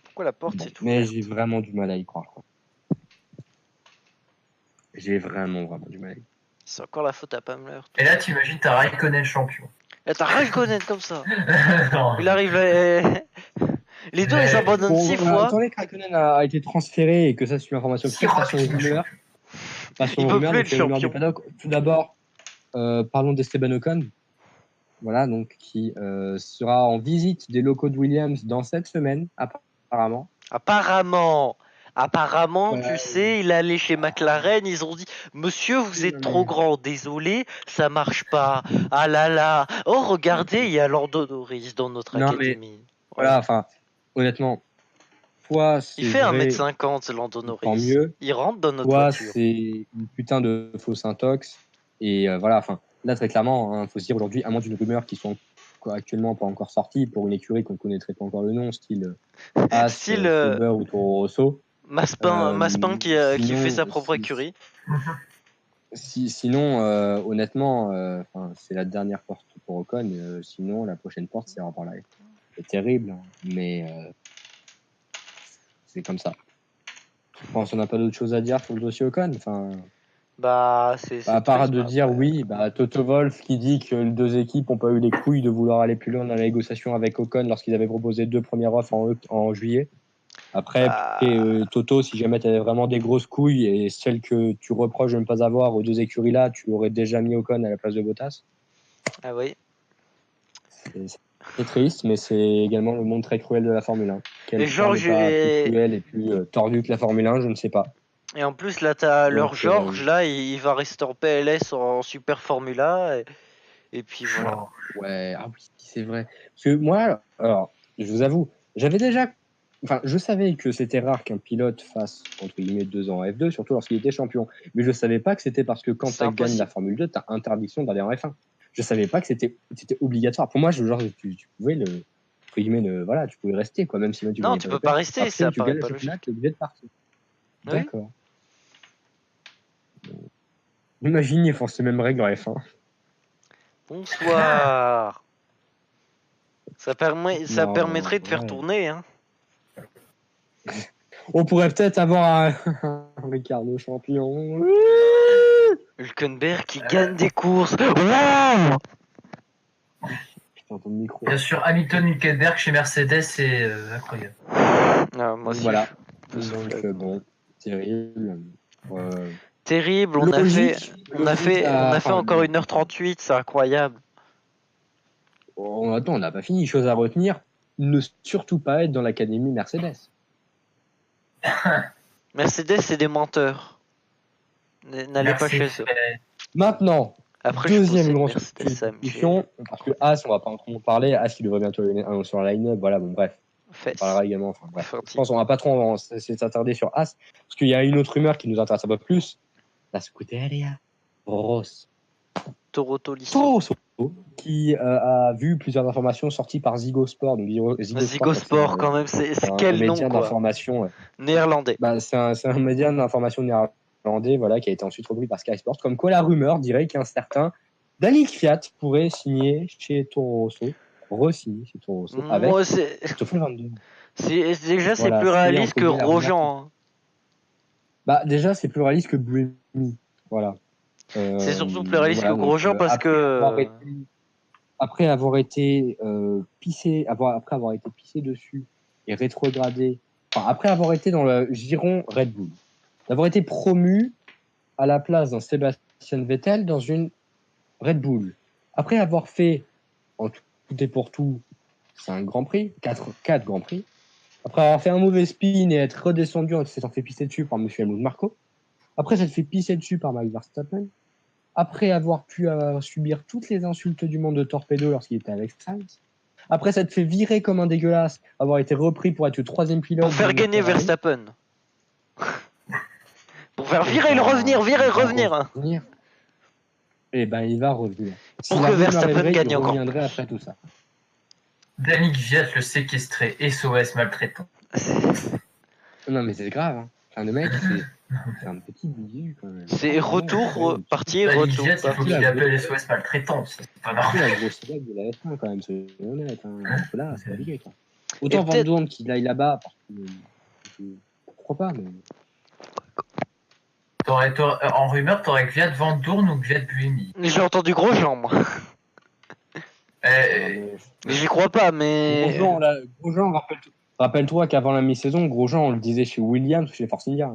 Pourquoi la porte s'est
Mais
ouverte?
j'ai vraiment du mal à y croire. Quoi. J'ai vraiment du mal à y croire.
C'est encore la faute à Pamela.
Et là, t'imagines, t'as Raikkonen champion.
Et t'as Raikkonen comme ça.
Non.
Il arrive là. Les deux, ils abandonnent 6 fois.
Attendez que Raikkonen a été transféré et que ça, c'est une information qui passe sur rumeur.
Il peut plus être champion.
Tout d'abord, parlons d'Esteban Ocon. Voilà, donc qui sera en visite des locaux de Williams dans cette semaine, apparemment.
Apparemment, tu sais, il est allé chez McLaren, ils ont dit « Monsieur, vous êtes trop grand, désolé, ça marche pas. Ah là là, oh regardez, il y a Lando Norris dans notre académie. »
Voilà, enfin, honnêtement, soit c'est
il fait
vrai,
1m50, Lando Norris.
Tant mieux.
Il rentre dans notre
soit
voiture.
C'est une putain de fausse intox. Et voilà, enfin, là, très clairement, faut se dire aujourd'hui, à moins d'une rumeur qui sont actuellement pas encore sortie pour une écurie qu'on ne connaîtrait pas encore le nom, style As, Sauber ou Toro Rosso.
Maspin qui fait sa propre écurie.
Sinon, honnêtement, c'est la dernière porte pour Ocon. Sinon, la prochaine porte, c'est Herbert Live. C'est terrible, mais c'est comme ça. Je pense qu'on n'a pas d'autre chose à dire sur le dossier Ocon. À part de dire oui, Toto Wolff qui dit que les deux équipes n'ont pas eu les couilles de vouloir aller plus loin dans la négociation avec Ocon lorsqu'ils avaient proposé 2 premières offres en juillet. Après, Toto, si jamais tu avais vraiment des grosses couilles et celles que tu reproches de ne pas avoir aux 2 écuries là, tu aurais déjà mis Ocon à la place de Bottas.
Ah oui.
C'est triste, mais c'est également le monde très cruel de la Formule 1. Quel
genre,
plus cruel et plus tordu que la Formule 1, je ne sais pas.
Et en plus, là, t'as
Donc,
leur George, là, il va rester en PLS en Super Formula. Et puis voilà.
Ouais, ah oui, c'est vrai. Parce que moi, alors, je vous avoue, j'avais déjà. Enfin, je savais que c'était rare qu'un pilote fasse, entre guillemets, 2 ans en F2, surtout lorsqu'il était champion. Mais je savais pas que c'était parce que quand
C'est
tu gagnes la
impossible.
Formule 2, tu as interdiction d'aller en F1. Je savais pas que c'était obligatoire. Pour moi, genre, tu pouvais entre guillemets, voilà, tu pouvais rester, quoi, même si même tu
Non,
gagnais
tu
pas de
peux pas
place.
rester,
Après,
ça
tu
paraît
gagnes le
pas
championnat,
logique.
tu es obligé de partir.
Oui.
D'accord. Imagine, ils font ces mêmes règles en F1.
Bonsoir. Ça
Non,
permettrait de faire
ouais.
tourner, hein.
On pourrait peut-être avoir un Ricardo champion.
Hülkenberg qui gagne des courses. Wow.
Putain, ton micro.
Bien sûr, Hamilton Hülkenberg chez Mercedes, c'est incroyable.
Ah, moi aussi,
Voilà.
je peux souffler.
Donc, bon, terrible.
Terrible, on a
Logique.
fait encore 1h38, c'est incroyable.
Attends, on n'a pas fini. Chose à retenir, ne surtout pas être dans l'académie Mercedes.
Mercedes, c'est des menteurs. N'allez pas chez eux.
Maintenant,
Après, je
deuxième
possède
grande
Mercedes
discussion, parce que As, on va pas trop en parler. As, il devrait bientôt aller sur la line-up. Voilà, bon, bref. On parlera également. Enfin, bref. Je pense qu'on va pas trop s'attarder sur As, parce qu'il y a une autre rumeur qui nous intéresse un peu plus. La Scuderia Ross.
Toro Tolisso.
Qui a vu plusieurs informations sorties par Zygosport. Donc
Zygosport, quand même, c'est quel nom,
média
quoi.
d'information.
Néerlandais.
C'est un média d'information néerlandais, voilà, qui a été ensuite repris par Sky Sport. Comme quoi, la rumeur dirait qu'un certain Daniel Kvyat pourrait signer chez Toro Rosso, re-signer chez Toro Rosso, avec
Moi,
Stoffel Van Dorn.
Déjà, c'est
Voilà,
plus
c'est
réaliste
entre
que
guillemets la rumeur
Grosjean.
déjà, c'est plus réaliste que Buemi. Voilà.
C'est surtout plus réaliste
voilà,
que Grosjean parce
après avoir été pissé dessus et rétrogradé, enfin après avoir été dans le giron Red Bull, d'avoir été promu à la place d'un Sébastien Vettel dans une Red Bull, après avoir fait en tout et pour tout 5 Grands Prix, 4 Grands Prix, après avoir fait un mauvais spin et être redescendu en s'étant fait pisser dessus par Monsieur Helmut Marko, après s'être fait pisser dessus par Max Verstappen, après avoir pu subir toutes les insultes du monde de Torpedo lorsqu'il était avec Sainz, après s'être fait virer comme un dégueulasse, avoir été repris pour être le 3e pilote.
Pour faire gagner Verstappen. Pour faire virer et revenir, revenir.
Eh ben, il va revenir.
Pour que Verstappen gagne encore.
Il reviendrait après tout ça.
Daniel Kvyat le séquestré, SOS maltraitant.
Non, mais c'est grave. Hein. Enfin, le mec, c'est un petit bisu quand même.
C'est retour, parti,
Daniel
retour.
Kvyat, il faut qu'il appelle SOS maltraitant. C'est pas normal.
La grosse blague de la F1 quand même, c'est honnête. Hein. Là, c'est compliqué. Quoi. Autant Van Dorn qu'il aille là-bas, parce que pourquoi pas, mais.
En rumeur, t'aurais Kvyat Van Dorn ou Kvyat Buemi.
J'ai entendu Grosjean, moi. Mais j'y crois pas, mais.
Grosjean, rappelle-toi qu'avant la mi-saison, Grosjean, on le disait chez Williams, chez Force India.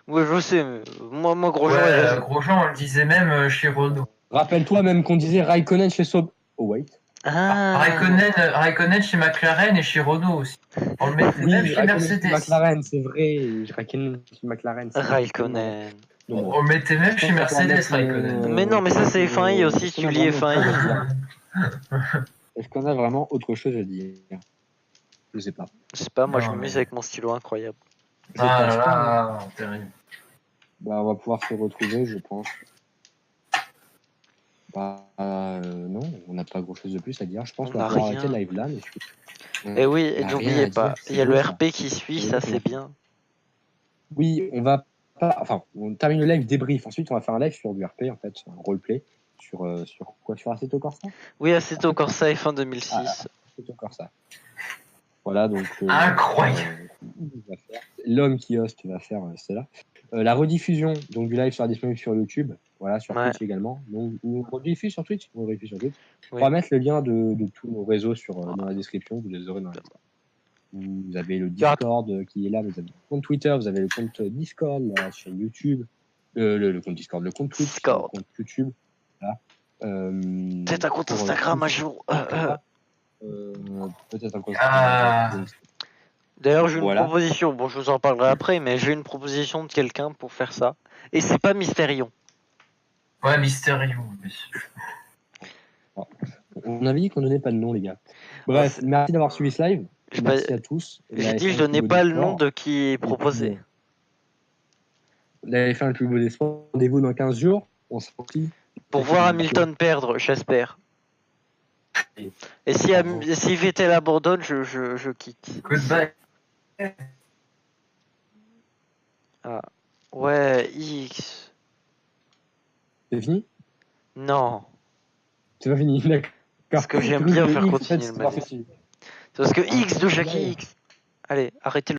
Ouais, je sais, mais moi Grosjean.
Ouais, Grosjean, on le disait même chez Renault.
Rappelle-toi même qu'on disait Raikkonen chez Sauber. Oh, wait.
Raikkonen chez McLaren et chez Renault aussi. On le mettait même chez Mercedes.
Chez McLaren, c'est vrai. Raikkonen chez McLaren.
Raikkonen.
On le mettait même chez Mercedes, Raikkonen.
Mais non, mais ça c'est F1i aussi, tu lis F1i.
Est-ce qu'on a vraiment autre chose à dire? Je sais pas.
Je sais pas, moi je m'amuse avec mon stylo incroyable.
Terrible.
On va pouvoir se retrouver, je pense. Non, on n'a pas grand chose de plus à dire. Je pense qu'on va pouvoir arrêter le live là.
Et oui, et n'oubliez pas, il y a le RP qui suit, ça c'est bien.
Oui, on va pas. Enfin, on termine le live débrief. Ensuite, on va faire un live sur du RP, en fait, un roleplay. Sur quoi? Sur Assetto Corsa?
Oui, Assetto Corsa F1 2006.
Assetto Corsa. Voilà, donc.
Incroyable!
L'homme qui host va faire cela. La rediffusion donc, du live sera disponible sur YouTube. Voilà, sur Twitch également. Donc, on rediffuse sur Twitch. On va mettre le lien de tous nos réseaux dans la description. Vous les aurez dans la Vous avez le Discord qui est là. Vous avez le compte Twitter. Vous avez le compte Discord, la chaîne YouTube. Le compte Discord, le compte Twitch, le compte YouTube. Voilà.
Peut-être un compte Instagram un jour.
Peut-être un compte Instagram.
D'ailleurs, j'ai une
Voilà.
proposition. Bon, je vous en parlerai après, mais j'ai une proposition de quelqu'un pour faire ça. Et c'est pas Mysterion.
Ouais, Mysterion.
On avait dit qu'on donnait pas de nom, les gars. Bref, merci d'avoir suivi ce live.
J'ai
Merci à tous.
J'ai dit je donnais pas le nom de qui est proposé.
Vous avez fait un plus beau des sports. Rendez-vous dans 15 jours. On se retrouve.
Pour voir Hamilton perdre, j'espère. Et si Vettel abandonne, je quitte.
Goodbye.
Ah. Ouais, X.
C'est fini?
Non.
C'est pas fini, d'accord.
Parce que j'aime bien faire continuer le match. C'est parce que X de Jackie X. Allez, arrêtez le